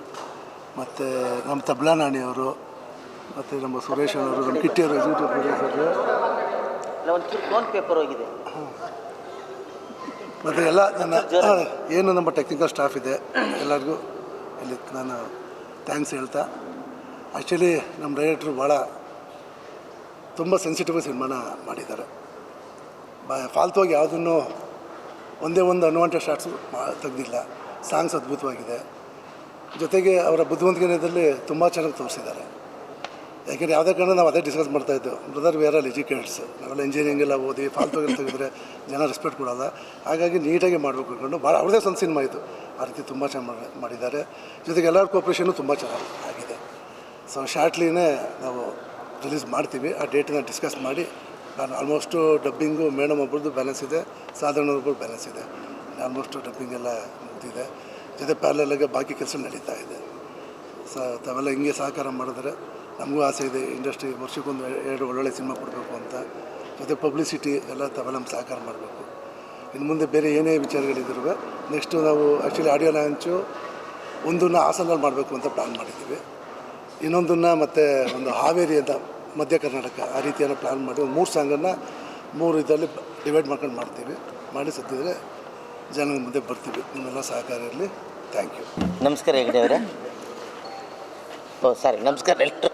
ಮತ್ತು ನಮ್ಮ ತಬಲಾ ನಾಣಿ ಅವರು, ಮತ್ತು ನಮ್ಮ ಸುರೇಶ್ ಅವರು, ನಮ್ಮ ಕಿಟ್ಟಿ ಅವರು, ಎಕ್ಸಿಕ್ಯೂಟಿವ್ ಪ್ರೊಡ್ಯೂಸರ್ಗೆ, ಮತ್ತು ಎಲ್ಲ ನನ್ನ ಏನು ನಮ್ಮ ಟೆಕ್ನಿಕಲ್ ಸ್ಟಾಫ್ ಇದೆ ಎಲ್ಲರಿಗೂ ಇಲ್ಲಿ ನಾನು ಥ್ಯಾಂಕ್ಸ್ ಹೇಳ್ತಾ, ಆ್ಯಕ್ಚುಲಿ ನಮ್ಮ ಡೈರೆಕ್ಟ್ರು ಭಾಳ ತುಂಬ ಸೆನ್ಸಿಟಿವ್ ಸಿನಿಮಾನ ಮಾಡಿದ್ದಾರೆ. ಫಾಲ್ತುವಾಗಿ ಯಾವುದನ್ನು ಒಂದೇ ಒಂದು ಅನ್ವಾಂಟೆಡ್ ಶಾರ್ಟ್ಸು ತೆಗೆದಿಲ್ಲ. ಸಾಂಗ್ಸ್ ಅದ್ಭುತವಾಗಿದೆ. ಜೊತೆಗೆ ಅವರ ಬುದ್ಧಿವಂತಿಕೆಯಲ್ಲಿ ತುಂಬ ಚೆನ್ನಾಗಿ ತೋರಿಸಿದ್ದಾರೆ. ಯಾಕೆಂದರೆ ಯಾವುದೇ ಕಾರಣ ನಾವು ಅದೇ ಡಿಸ್ಕಸ್ ಮಾಡ್ತಾಯಿದ್ದು, brother we are all educateds, ನಾವೆಲ್ಲ ಇಂಜಿನಿಯರಿಂಗ್ ಎಲ್ಲ ಓದಿ ಫಾಲ್ತುವಾಗಿ ತೆಗೆದ್ರೆ ಜನ ರೆಸ್ಪೆಕ್ಟ್ ಕೊಡೋಲ್ಲ. ಹಾಗಾಗಿ ನೀಟಾಗಿ ಮಾಡಬೇಕು ಅಂದ್ಕೊಂಡು ಭಾಳ ಅವ್ರದ್ದೇ ಸ್ವಂತ ಸಿನಿಮಾ ಇದು. ಆ ರೀತಿ ತುಂಬ ಚೆನ್ನಾಗಿ ಮಾಡಿದ್ದಾರೆ. ಜೊತೆಗೆ ಎಲ್ಲರ ಕೋಪ್ರೇಷನ್ನು ತುಂಬ ಚೆನ್ನಾಗಿ ಆಗಿದೆ. ಸೊ ಶಾರ್ಟ್ಲಿನೇ ನಾವು ರಿಲೀಸ್ ಮಾಡ್ತೀವಿ. ಆ ಡೇಟನ್ನ ಡಿಸ್ಕಸ್ ಮಾಡಿ ನಾನು ಆಲ್ಮೋಸ್ಟು ಡಬ್ಬಿಂಗು ಮೇಡಮ್ ಒಬ್ಬರದ್ದು ಬ್ಯಾಲೆನ್ಸ್ ಇದೆ, ಸಾಧಾರಣ ಒಬ್ಬರು ಬ್ಯಾಲೆನ್ಸ್ ಇದೆ. ಆಲ್ಮೋಸ್ಟು ಡಬ್ಬಿಂಗ್ ಎಲ್ಲ ಮುಗಿದಿದೆ. ಜೊತೆ ಪ್ಯಾರಲಲ್ಲಾಗಿ ಬಾಕಿ ಕೆಲಸ ನಡೀತಾ ಇದೆ. ತಾವೆಲ್ಲ ಹಿಂಗೆ ಸಹಕಾರ ಮಾಡಿದ್ರೆ ನಮಗೂ ಆಸೆ ಇದೆ ಇಂಡಸ್ಟ್ರಿ ವರ್ಷಕ್ಕೊಂದು 2 ಒಳ್ಳೊಳ್ಳೆ ಸಿನಿಮಾ ಕೊಡಬೇಕು ಅಂತ. ಜೊತೆ ಪಬ್ಲಿಸಿಟಿ ಎಲ್ಲ ತಾವೆಲ್ಲ ನಮ್ಗೆ ಸಹಕಾರ ಮಾಡಬೇಕು. ಇನ್ನು ಮುಂದೆ ಬೇರೆ ಏನೇ ವಿಚಾರಗಳಿದ್ರು ನೆಕ್ಸ್ಟು ನಾವು ಆ್ಯಕ್ಚುಲಿ ಆಡಿಯೋ ಲಾಂಚು ಒಂದನ್ನು ಹಾಸನಲ್ಲಿ ಮಾಡಬೇಕು ಅಂತ ಪ್ಲ್ಯಾನ್ ಮಾಡಿದ್ದೀವಿ. ಇನ್ನೊಂದನ್ನು ಮತ್ತು ಒಂದು ಹಾವೇರಿ ಅಂತ ಮಧ್ಯ ಕರ್ನಾಟಕ ಆ ರೀತಿಯನ್ನು ಪ್ಲ್ಯಾನ್ ಮಾಡಿ ಒಂದು 3 ಸಾಂಗನ್ನು 3 ಇದರಲ್ಲಿ ಡಿವೈಡ್ ಮಾಡ್ಕೊಂಡು ಮಾಡ್ತೀವಿ. ಮಾಡಿ ಸತ್ತಿದ್ರೆ ಜನಗಳ ಮುಂದೆ ಬರ್ತೀವಿ. ನಿಮ್ಮೆಲ್ಲ ಸಹಕಾರ ಇರಲಿ. Thank you. ನಮಸ್ಕಾರ ಹೆಗ್ಡೆ ಅವರೇ. ಸಾರಿ, ನಮಸ್ಕಾರ ಎಲ್ಲರೂ.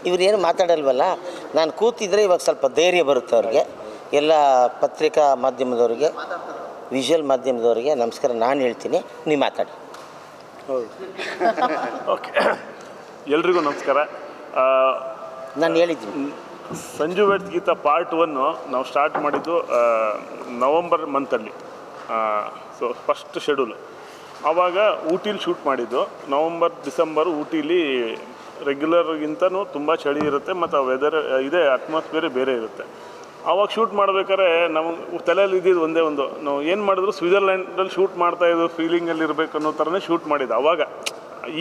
ಇವ್ರು ಏನು ಮಾತಾಡಲ್ವಲ್ಲ, ನಾನು ಕೂತಿದ್ರೆ ಇವಾಗ ಸ್ವಲ್ಪ ಧೈರ್ಯ ಬರುತ್ತೆ ಅವ್ರಿಗೆ. ಎಲ್ಲ ಪತ್ರಿಕಾ ಮಾಧ್ಯಮದವ್ರಿಗೆ, ವಿಜುವಲ್ ಮಾಧ್ಯಮದವ್ರಿಗೆ ನಮಸ್ಕಾರ ನಾನು ಹೇಳ್ತೀನಿ, ನೀವು ಮಾತಾಡಿ. ಹೌದು, ಓಕೆ. ಎಲ್ರಿಗೂ ನಮಸ್ಕಾರ. ನಾನು ಹೇಳಿದ್ದೀನಿ ಸಂಜು ವೆಡ್ಸ್ ಗೀತ ಪಾರ್ಟ್ 1 ನಾವು ಸ್ಟಾರ್ಟ್ ಮಾಡಿದ್ದು ನವಂಬರ್ ಮಂತಲ್ಲಿ. ಸೊ ಫಸ್ಟ್ ಶೆಡ್ಯೂಲ್ ಆವಾಗ ಊಟಿಲಿ ಶೂಟ್ ಮಾಡಿದ್ದು. ನವಂಬರ್ ಡಿಸೆಂಬರ್ ಊಟಿಲಿ ರೆಗ್ಯುಲರ್ಗಿಂತನೂ ತುಂಬ ಚಳಿ ಇರುತ್ತೆ ಮತ್ತು ಆ ವೆದರ್ ಇದೆ, ಅಟ್ಮಾಸ್ಫಿಯರೇ ಬೇರೆ ಇರುತ್ತೆ. ಆವಾಗ ಶೂಟ್ ಮಾಡ್ಬೇಕಾದ್ರೆ ನಮಗೆ ತಲೆಯಲ್ಲಿ ಇದ್ದಿದ್ದು ಒಂದೇ ಒಂದು, ನಾವು ಏನು ಮಾಡಿದ್ರು ಸ್ವಿಟ್ಜರ್ಲ್ಯಾಂಡಲ್ಲಿ ಶೂಟ್ ಮಾಡ್ತಾಯಿದ್ದು ಫೀಲಿಂಗಲ್ಲಿ ಇರಬೇಕು ಅನ್ನೋ ಥರನೇ ಶೂಟ್ ಮಾಡಿದ್ದು ಆವಾಗ.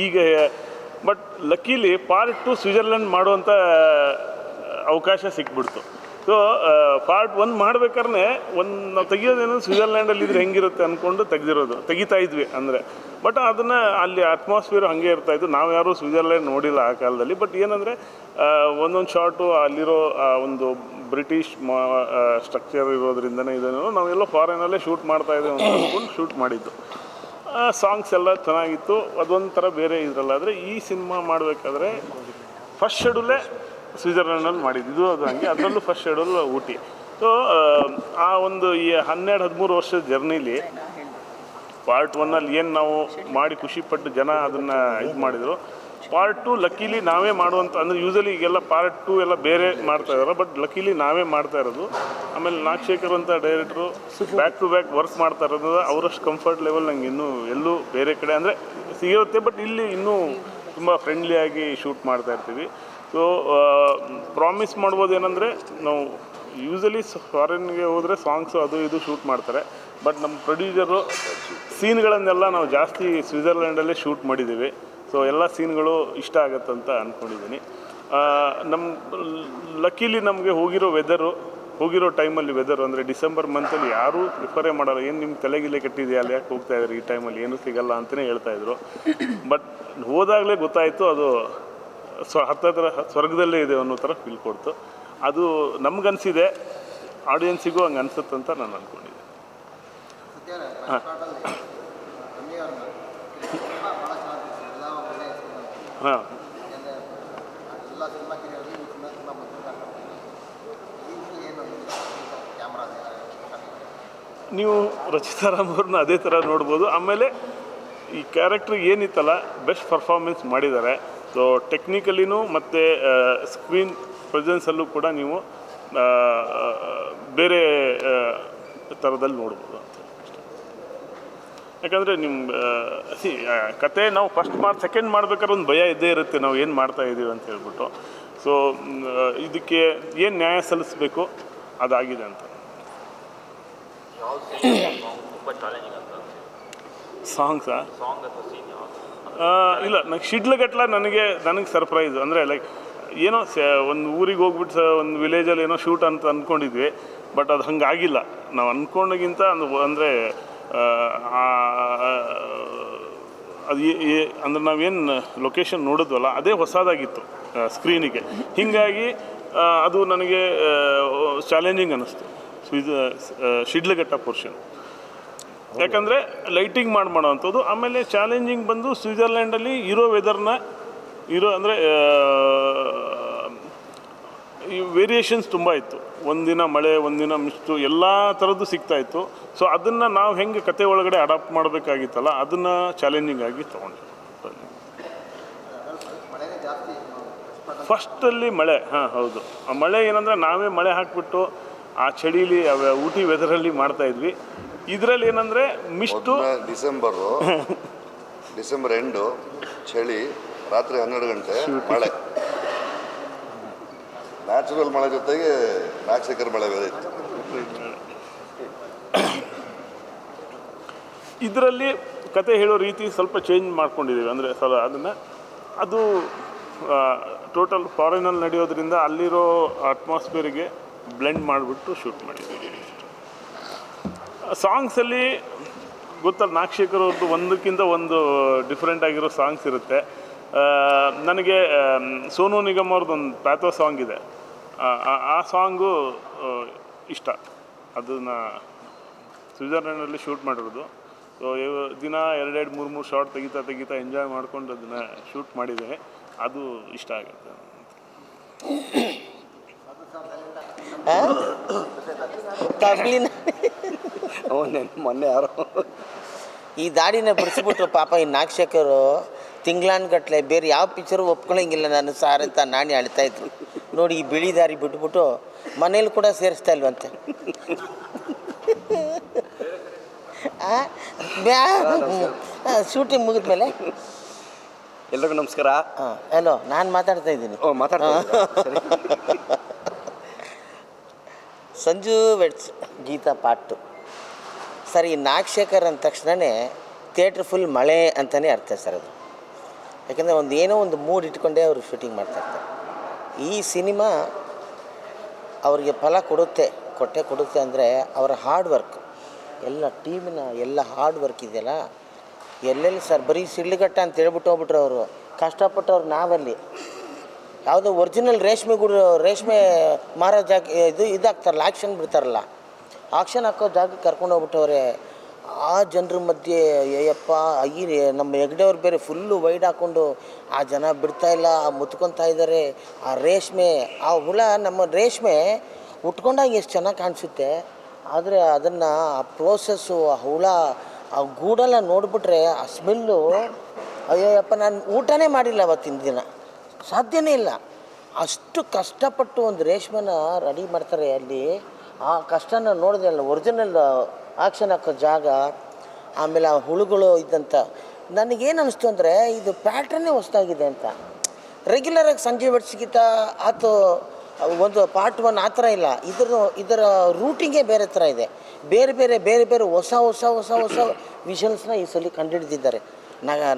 ಈಗ ಬಟ್ ಲಕ್ಕೀಲಿ ಪಾರ್ಟ್ 2 ಸ್ವಿಟ್ಜರ್ಲ್ಯಾಂಡ್ ಮಾಡುವಂಥ ಅವಕಾಶ ಸಿಕ್ಬಿಡ್ತು. ಸೊ ಪಾರ್ಟ್ 1 ಮಾಡ್ಬೇಕಾದ್ರೆ ನಾವು ತೆಗಿಯೋದೇನು ಸ್ವಿಟ್ಜರ್ಲ್ಯಾಂಡಲ್ಲಿ ಇದ್ರೆ ಹೆಂಗಿರುತ್ತೆ ಅಂದ್ಕೊಂಡು ತೆಗಿತಾ ಇದ್ವಿ ಅಂದರೆ. ಬಟ್ ಅದನ್ನು ಅಲ್ಲಿ ಅಟ್ಮಾಸ್ಫಿಯರ್ ಹಾಗೆ ಇರ್ತಾಯಿತ್ತು. ನಾವು ಯಾರೂ ಸ್ವಿಟ್ಜರ್ಲ್ಯಾಂಡ್ ನೋಡಿಲ್ಲ ಆ ಕಾಲದಲ್ಲಿ. ಬಟ್ ಏನಂದರೆ ಒಂದೊಂದು ಶಾರ್ಟು ಅಲ್ಲಿರೋ ಒಂದು ಬ್ರಿಟಿಷ್ ಸ್ಟ್ರಕ್ಚರ್ ಇರೋದ್ರಿಂದನೇ ಇದನ್ನು ನಾವೆಲ್ಲ ಫಾರಿನಲ್ಲೇ ಶೂಟ್ ಮಾಡ್ತಾಯಿದ್ದೇವೆ ಅಂತ ಅಂದ್ಕೊಂಡು ಶೂಟ್ ಮಾಡಿದ್ದು. ಸಾಂಗ್ಸ್ ಎಲ್ಲ ಚೆನ್ನಾಗಿತ್ತು. ಅದೊಂಥರ ಬೇರೆ ಇದರಲ್ಲಾದರೆ ಈ ಸಿನಿಮಾ ಮಾಡಬೇಕಾದ್ರೆ ಫಸ್ಟ್ ಶೆಡ್ಯೂಲೇ ಸ್ವಿಟ್ಜರ್ಲ್ಯಾಂಡಲ್ಲಿ ಮಾಡಿದ್ದು. ಇದು ಅದು ಹಂಗೆ, ಅದರಲ್ಲೂ ಫಸ್ಟ್ ಶೆಡ್ಯೂಲ್ ಊಟಿ. ಸೊ ಆ ಒಂದು ಈ 12-13 ವರ್ಷದ ಜರ್ನಿಲಿ ಪಾರ್ಟ್ 1 ಏನು ನಾವು ಮಾಡಿ ಖುಷಿಪಟ್ಟು ಜನ ಅದನ್ನು ಇದು ಮಾಡಿದರು. ಪಾರ್ಟ್ 2 ಲಕ್ಕೀಲಿ ನಾವೇ ಮಾಡುವಂಥ, ಅಂದರೆ ಯೂಸಲಿ ಈಗೆಲ್ಲ ಪಾರ್ಟ್ 2 ಎಲ್ಲ ಬೇರೆ ಮಾಡ್ತಾಯಿದ್ದಾರೆ, ಬಟ್ ಲಕ್ಕೀಲಿ ನಾವೇ ಮಾಡ್ತಾ ಇರೋದು. ಆಮೇಲೆ ನಾಗಶೇಖರ್ ಅಂತ ಡೈರೆಕ್ಟ್ರು ಬ್ಯಾಕ್ ಟು ಬ್ಯಾಕ್ ವರ್ಕ್ ಮಾಡ್ತಾ ಇರೋದು. ಅವರಷ್ಟು ಕಂಫರ್ಟ್ ಲೆವೆಲ್ ನಂಗೆ ಇನ್ನೂ ಎಲ್ಲೂ ಬೇರೆ ಕಡೆ ಅಂದರೆ ಸಿಗುತ್ತೆ, ಬಟ್ ಇಲ್ಲಿ ಇನ್ನೂ ತುಂಬ ಫ್ರೆಂಡ್ಲಿಯಾಗಿ ಶೂಟ್ ಮಾಡ್ತಾ ಇರ್ತೀವಿ. ಸೊ ಪ್ರಾಮಿಸ್ ಮಾಡ್ಬೋದು ಏನಂದರೆ, ನಾವು ಯೂಸಲಿ ಫಾರಿನ್ಗೆ ಹೋದರೆ ಸಾಂಗ್ಸು ಅದು ಇದು ಶೂಟ್ ಮಾಡ್ತಾರೆ, ಬಟ್ ನಮ್ಮ ಪ್ರೊಡ್ಯೂಸರು ಸೀನ್ಗಳನ್ನೆಲ್ಲ ನಾವು ಜಾಸ್ತಿ ಸ್ವಿಟ್ಜರ್ಲ್ಯಾಂಡಲ್ಲೇ ಶೂಟ್ ಮಾಡಿದ್ದೀವಿ. ಸೊ ಎಲ್ಲ ಸೀನ್ಗಳು ಇಷ್ಟ ಆಗುತ್ತಂತ ಅಂದ್ಕೊಂಡಿದ್ದೀನಿ. ನಮ್ಮ ಲಕ್ಕೀಲಿ ನಮಗೆ ಹೋಗಿರೋ ಟೈಮಲ್ಲಿ ವೆದರು ಅಂದರೆ ಡಿಸೆಂಬರ್ ಮಂತಲ್ಲಿ ಯಾರೂ ಪ್ರಿಫರೇ ಮಾಡೋಲ್ಲ. ಏನು ನಿಮ್ಮ ತಲೆಗಿಲೆ ಕೆಟ್ಟಿದೆಯಾ, ಅಲ್ಲಿ ಯಾಕೆ ಹೋಗ್ತಾಯಿದ್ರು ಈ ಟೈಮಲ್ಲಿ, ಏನೂ ಸಿಗಲ್ಲ ಅಂತಲೇ ಹೇಳ್ತಾಯಿದ್ರು. ಬಟ್ ಹೋದಾಗಲೇ ಗೊತ್ತಾಯಿತು ಅದು ಹತ್ತಿರ ಸ್ವರ್ಗದಲ್ಲೇ ಇದೆ ಅನ್ನೋ ಥರ ಫೀಲ್ ಕೊಡ್ತು. ಅದು ನಮ್ಗನ್ಸಿದೆ, ಆಡಿಯನ್ಸಿಗೂ ಹಂಗೆ ಅನ್ಸುತ್ತಂತ ನಾನು ಅಂದ್ಕೊಂಡಿದ್ದೆ. ಹಾಂ, ನೀವು ರಚಿತಾರಾಮ್ ಅವ್ರನ್ನ ಅದೇ ಥರ ನೋಡ್ಬೋದು. ಆಮೇಲೆ ಈ ಕ್ಯಾರೆಕ್ಟ್ರಿಗೆ ಏನಿತ್ತಲ್ಲ ಬೆಸ್ಟ್ ಪರ್ಫಾರ್ಮೆನ್ಸ್ ಮಾಡಿದ್ದಾರೆ. ಸೊ ಟೆಕ್ನಿಕಲಿನೂ ಮತ್ತು ಸ್ಕ್ರೀನ್ ಪ್ರೆಸೆನ್ಸಲ್ಲೂ ಕೂಡ ನೀವು ಬೇರೆ ಥರದಲ್ಲಿ ನೋಡ್ಬೋದು ಅಂತ. ಯಾಕಂದರೆ ಕತೆ ನಾವು ಸೆಕೆಂಡ್ ಮಾಡ್ಬೇಕಾದ್ರೆ ಒಂದು ಭಯ ಇದ್ದೇ ಇರುತ್ತೆ, ನಾವು ಏನು ಮಾಡ್ತಾಯಿದ್ದೀವಿ ಅಂತ ಹೇಳ್ಬಿಟ್ಟು. ಸೊ ಇದಕ್ಕೆ ಏನು ನ್ಯಾಯ ಸಲ್ಲಿಸಬೇಕು ಅದಾಗಿದೆ ಅಂತ. ಸಾಂಗ್ಸಾ? ಇಲ್ಲ, ನಂಗೆ ಶಿಡ್ಲಘಟ್ಲ ನನಗೆ ಸರ್ಪ್ರೈಸ್. ಅಂದರೆ ಲೈಕ್ ಏನೋ ಒಂದು ಊರಿಗೆ ಹೋಗ್ಬಿಟ್ಟು ಒಂದು ವಿಲೇಜಲ್ಲಿ ಏನೋ ಶೂಟ್ ಅಂತ ಅಂದ್ಕೊಂಡಿದ್ವಿ, ಬಟ್ ಅದು ಹಂಗಾಗಿಲ್ಲ. ನಾವು ಅಂದ್ಕೊಂಡಾಗಿಂತ ಅಂದರೆ ಅದು ಅಂದರೆ ನಾವೇನು ಲೊಕೇಶನ್ ನೋಡಿದ್ವಲ್ಲ ಅದೇ ಹೊಸದಾಗಿತ್ತು ಸ್ಕ್ರೀನಿಗೆ. ಹೀಗಾಗಿ ಅದು ನನಗೆ ಚಾಲೆಂಜಿಂಗ್ ಅನ್ನಿಸ್ತು ಶಿಡ್ಲಘಟ್ಟ ಪೋರ್ಷನ್. ಯಾಕಂದರೆ ಲೈಟಿಂಗ್ ಮಾಡೋವಂಥದ್ದು. ಆಮೇಲೆ ಚಾಲೆಂಜಿಂಗ್ ಬಂದು ಸ್ವಿಟ್ಜರ್ಲ್ಯಾಂಡಲ್ಲಿ ಇರೋ ವೆದರ್ನ ಅಂದರೆ ಈ ವೇರಿಯೇಷನ್ಸ್ ತುಂಬ ಇತ್ತು. ಒಂದಿನ ಮಳೆ, ಒಂದಿನ ಮಿಸ್ಟು, ಎಲ್ಲ ಥರದ್ದು ಸಿಗ್ತಾಯಿತ್ತು. ಸೊ ಅದನ್ನು ನಾವು ಹೆಂಗೆ ಕತೆ ಒಳಗಡೆ ಅಡಾಪ್ಟ್ ಮಾಡಬೇಕಾಗಿತ್ತಲ್ಲ, ಅದನ್ನು ಚಾಲೆಂಜಿಂಗ್ ಆಗಿ ತೊಗೊಂಡೆ. ಫಸ್ಟಲ್ಲಿ ಮಳೆ, ಹಾಂ ಹೌದು. ಆ ಮಳೆ ಏನಂದರೆ ನಾವೇ ಮಳೆ ಹಾಕಿಬಿಟ್ಟು ಆ ಚಳಿಲಿ ಊಟಿ ವೆದರಲ್ಲಿ ಮಾಡ್ತಾಯಿದ್ವಿ. ಇದರಲ್ಲಿ ಏನಂದರೆ ಮಿಸ್ಟು ಡಿಸೆಂಬರ್ ಎಂಡು ಚಳಿ, ರಾತ್ರಿ 12 ಗಂಟೆ ಮಳೆ, ನ್ಯಾಚುರಲ್ ಮಳೆ ಜೊತೆಗೆ ನಾಗಶೇಖರ್ ಮಳೆ ಬೇರೆ ಇತ್ತು. ಇದರಲ್ಲಿ ಕತೆ ಹೇಳೋ ರೀತಿ ಸ್ವಲ್ಪ ಚೇಂಜ್ ಮಾಡ್ಕೊಂಡಿದ್ದೀವಿ. ಅಂದರೆ ಅದನ್ನು ಅದು ಟೋಟಲ್ ಫಾರಿನಲ್ಲಿ ನಡೆಯೋದ್ರಿಂದ ಅಲ್ಲಿರೋ ಅಟ್ಮಾಸ್ಫಿಯರಿಗೆ ಬ್ಲೆಂಡ್ ಮಾಡಿಬಿಟ್ಟು ಶೂಟ್ ಮಾಡಿದ್ದೀವಿ. ಸಾಂಗ್ಸಲ್ಲಿ ಗೊತ್ತಲ್ಲ, ನಾಗಶೇಖರ್ ಅವ್ರದ್ದು ಒಂದಕ್ಕಿಂತ ಒಂದು ಡಿಫ್ರೆಂಟ್ ಆಗಿರೋ ಸಾಂಗ್ಸ್ ಇರುತ್ತೆ. ನನಗೆ ಸೋನು ನಿಗಮ್ ಅವ್ರದ್ದೊಂದು ಪ್ಯಾಥೋ ಸಾಂಗ್ ಇದೆ, ಆ ಸಾಂಗು ಇಷ್ಟ. ಅದನ್ನು ಸ್ವಿಟ್ಜರ್ಲ್ಯಾಂಡಲ್ಲಿ ಶೂಟ್ ಮಾಡಿರೋದು. ಸೊ ದಿನ 2-3 ಶಾರ್ಟ್ ತೆಗಿತಾ ಎಂಜಾಯ್ ಮಾಡ್ಕೊಂಡು ಅದನ್ನು ಶೂಟ್ ಮಾಡಿದ್ದೇವೆ. ಅದು ಇಷ್ಟ ಆಗುತ್ತೆ. ಮೊನ್ನೆ ಯಾರು ಈ ದಾಡಿನ ಬಿಡಿಸ್ಬಿಟ್ರು ಪಾಪ ಈ ನಾಗಶೇಖರು ತಿಂಗ್ಳಾನ್ಗಟ್ಲೆ ಬೇರೆ ಯಾವ ಪಿಕ್ಚರು ಒಪ್ಕೊಳ್ಳೋಂಗಿಲ್ಲ ನಾನು ಸಾರ್ ಅಂತ ನಾನೇ ಅಳ್ತಾಯಿದ್ರು. ನೋಡಿ ಈ ಬಿಳಿ ದಾರಿ ಬಿಟ್ಬಿಟ್ಟು ಮನೇಲಿ ಕೂಡ ಸೇರಿಸ್ತಾ ಇಲ್ವಂತೆ. ಶೂಟಿಂಗ್ ಮುಗಿದ್ಮೇಲೆ ಎಲ್ರಿಗೂ ನಮಸ್ಕಾರ. ಹಾಂ, ಹಲೋ, ನಾನು ಮಾತಾಡ್ತಾ ಇದ್ದೀನಿ. Sanju weds Geeta part 2. Sir, ಈ ನಾಗಶೇಖರ್ ಅಂದ ತಕ್ಷಣವೇ ಥಿಯೇಟ್ರ್ ಫುಲ್ ಮಳೆ ಅಂತಲೇ ಅರ್ಥ ಸರ್ ಅದು. ಯಾಕೆಂದರೆ ಏನೋ ಒಂದು ಮೂಡ್ ಇಟ್ಕೊಂಡೇ ಅವರು ಶೂಟಿಂಗ್ ಮಾಡ್ತಾಯಿರ್ತಾರೆ. ಈ ಸಿನಿಮಾ ಅವರಿಗೆ ಫಲ ಕೊಡುತ್ತೆ ಅಂದರೆ ಅವರ ಹಾರ್ಡ್ ವರ್ಕ್, ಎಲ್ಲ ಟೀಮಿನ ಎಲ್ಲ ಹಾರ್ಡ್ ವರ್ಕ್ ಇದೆಯಲ್ಲ. ಎಲ್ಲೆಲ್ಲಿ ಸರ್ ಬರೀ ಸಿಡ್ಲುಘಟ್ಟ ಅಂತ ಹೇಳ್ಬಿಟ್ಟು ಹೋಗ್ಬಿಟ್ರು ಅವರು. ಕಷ್ಟಪಟ್ಟವ್ರು ನಾವಲ್ಲಿ ಯಾವುದೋ ಒರಿಜಿನಲ್ ರೇಷ್ಮೆ ಮಾರೋ ಜಾಗ ಇದಾಗ್ತಾರಲ್ಲ, ಆಕ್ಷನ್ ಬಿಡ್ತಾರಲ್ಲ, ಆಕ್ಷನ್ ಹಾಕೋ ಜಾಗಕ್ಕೆ ಕರ್ಕೊಂಡು ಹೋಗ್ಬಿಟ್ಟವ್ರೆ. ಆ ಜನರ ಮಧ್ಯೆ ಅಯ್ಯಪ್ಪ, ನಮ್ಮ ಹೆಗ್ಡೆಯವ್ರು ಬೇರೆ ಫುಲ್ಲು ವೈಡ್ ಹಾಕ್ಕೊಂಡು ಆ ಜನ ಬಿಡ್ತಾಯಿಲ್ಲ, ಮುತ್ಕೊತಾ ಇದ್ದಾರೆ. ಆ ರೇಷ್ಮೆ, ಆ ಹುಳ, ನಮ್ಮ ರೇಷ್ಮೆ ಉಟ್ಕೊಂಡಾಗ ಎಷ್ಟು ಚೆನ್ನಾಗಿ ಕಾಣಿಸುತ್ತೆ. ಆದರೆ ಅದನ್ನು ಆ ಪ್ರೋಸೆಸ್ಸು, ಆ ಹುಳ, ಆ ಗೂಡೆಲ್ಲ ನೋಡಿಬಿಟ್ರೆ ಆ ಸ್ಮೆಲ್ಲು, ಅಯ್ಯಪ್ಪ, ನಾನು ಊಟನೇ ಮಾಡಿಲ್ಲ ಅವತ್ತಿನ ದಿನ, ಸಾಧ್ಯನೇ ಇಲ್ಲ. ಅಷ್ಟು ಕಷ್ಟಪಟ್ಟು ಒಂದು ರೇಷ್ಮೆನ ರೆಡಿ ಮಾಡ್ತಾರೆ ಅಲ್ಲಿ. ಆ ಕಷ್ಟನ ನೋಡಿದೆ ಅಲ್ಲ, ಒರಿಜಿನಲ್ ಆಕ್ಷನ್ ಹಾಕೋ ಜಾಗ, ಆಮೇಲೆ ಆ ಹುಳುಗಳು ಇದ್ದಂಥ. ನನಗೇನು ಅನ್ನಿಸ್ತು ಅಂದರೆ ಇದು ಪ್ಯಾಟ್ರನ್ನೇ ಹೊಸದಾಗಿದೆ ಅಂತ. ರೆಗ್ಯುಲರಾಗಿ ಸಂಜೆ ಬೆಡ್ಸ್ಗಿಂತ ಆತು ಒಂದು ಪಾರ್ಟ್ 1 ಆ ಥರ ಇಲ್ಲ. ಇದರ ರೂಟಿಂಗೇ ಬೇರೆ ಥರ ಇದೆ. ಬೇರೆ ಹೊಸ ವಿಷನ್ಸ್ನ ಈ ಸಲ ಕಂಡುಹಿಡಿದಿದ್ದಾರೆ